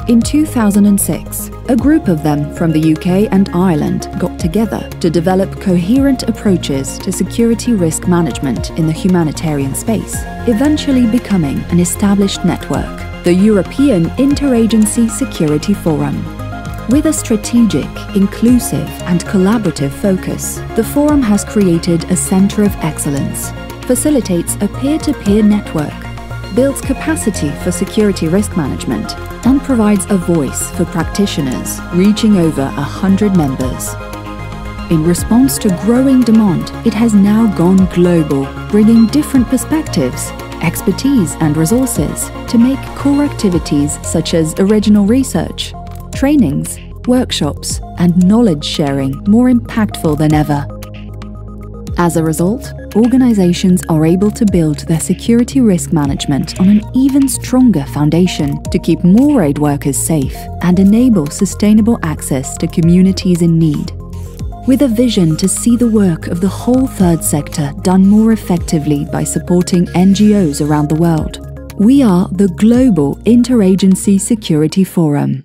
In 2006, a group of them from the UK and Ireland got together to develop coherent approaches to security risk management in the humanitarian space, eventually becoming an established network, the European Interagency Security Forum. With a strategic, inclusive and collaborative focus, the forum has created a centre of excellence, facilitates a peer-to-peer network, builds capacity for security risk management, and provides a voice for practitioners, reaching over 100 members. In response to growing demand, it has now gone global, bringing different perspectives, expertise and resources to make core activities such as original research, trainings, workshops, and knowledge sharing more impactful than ever. As a result, organizations are able to build their security risk management on an even stronger foundation to keep more aid workers safe and enable sustainable access to communities in need. With a vision to see the work of the whole third sector done more effectively by supporting NGOs around the world, we are the Global Interagency Security Forum.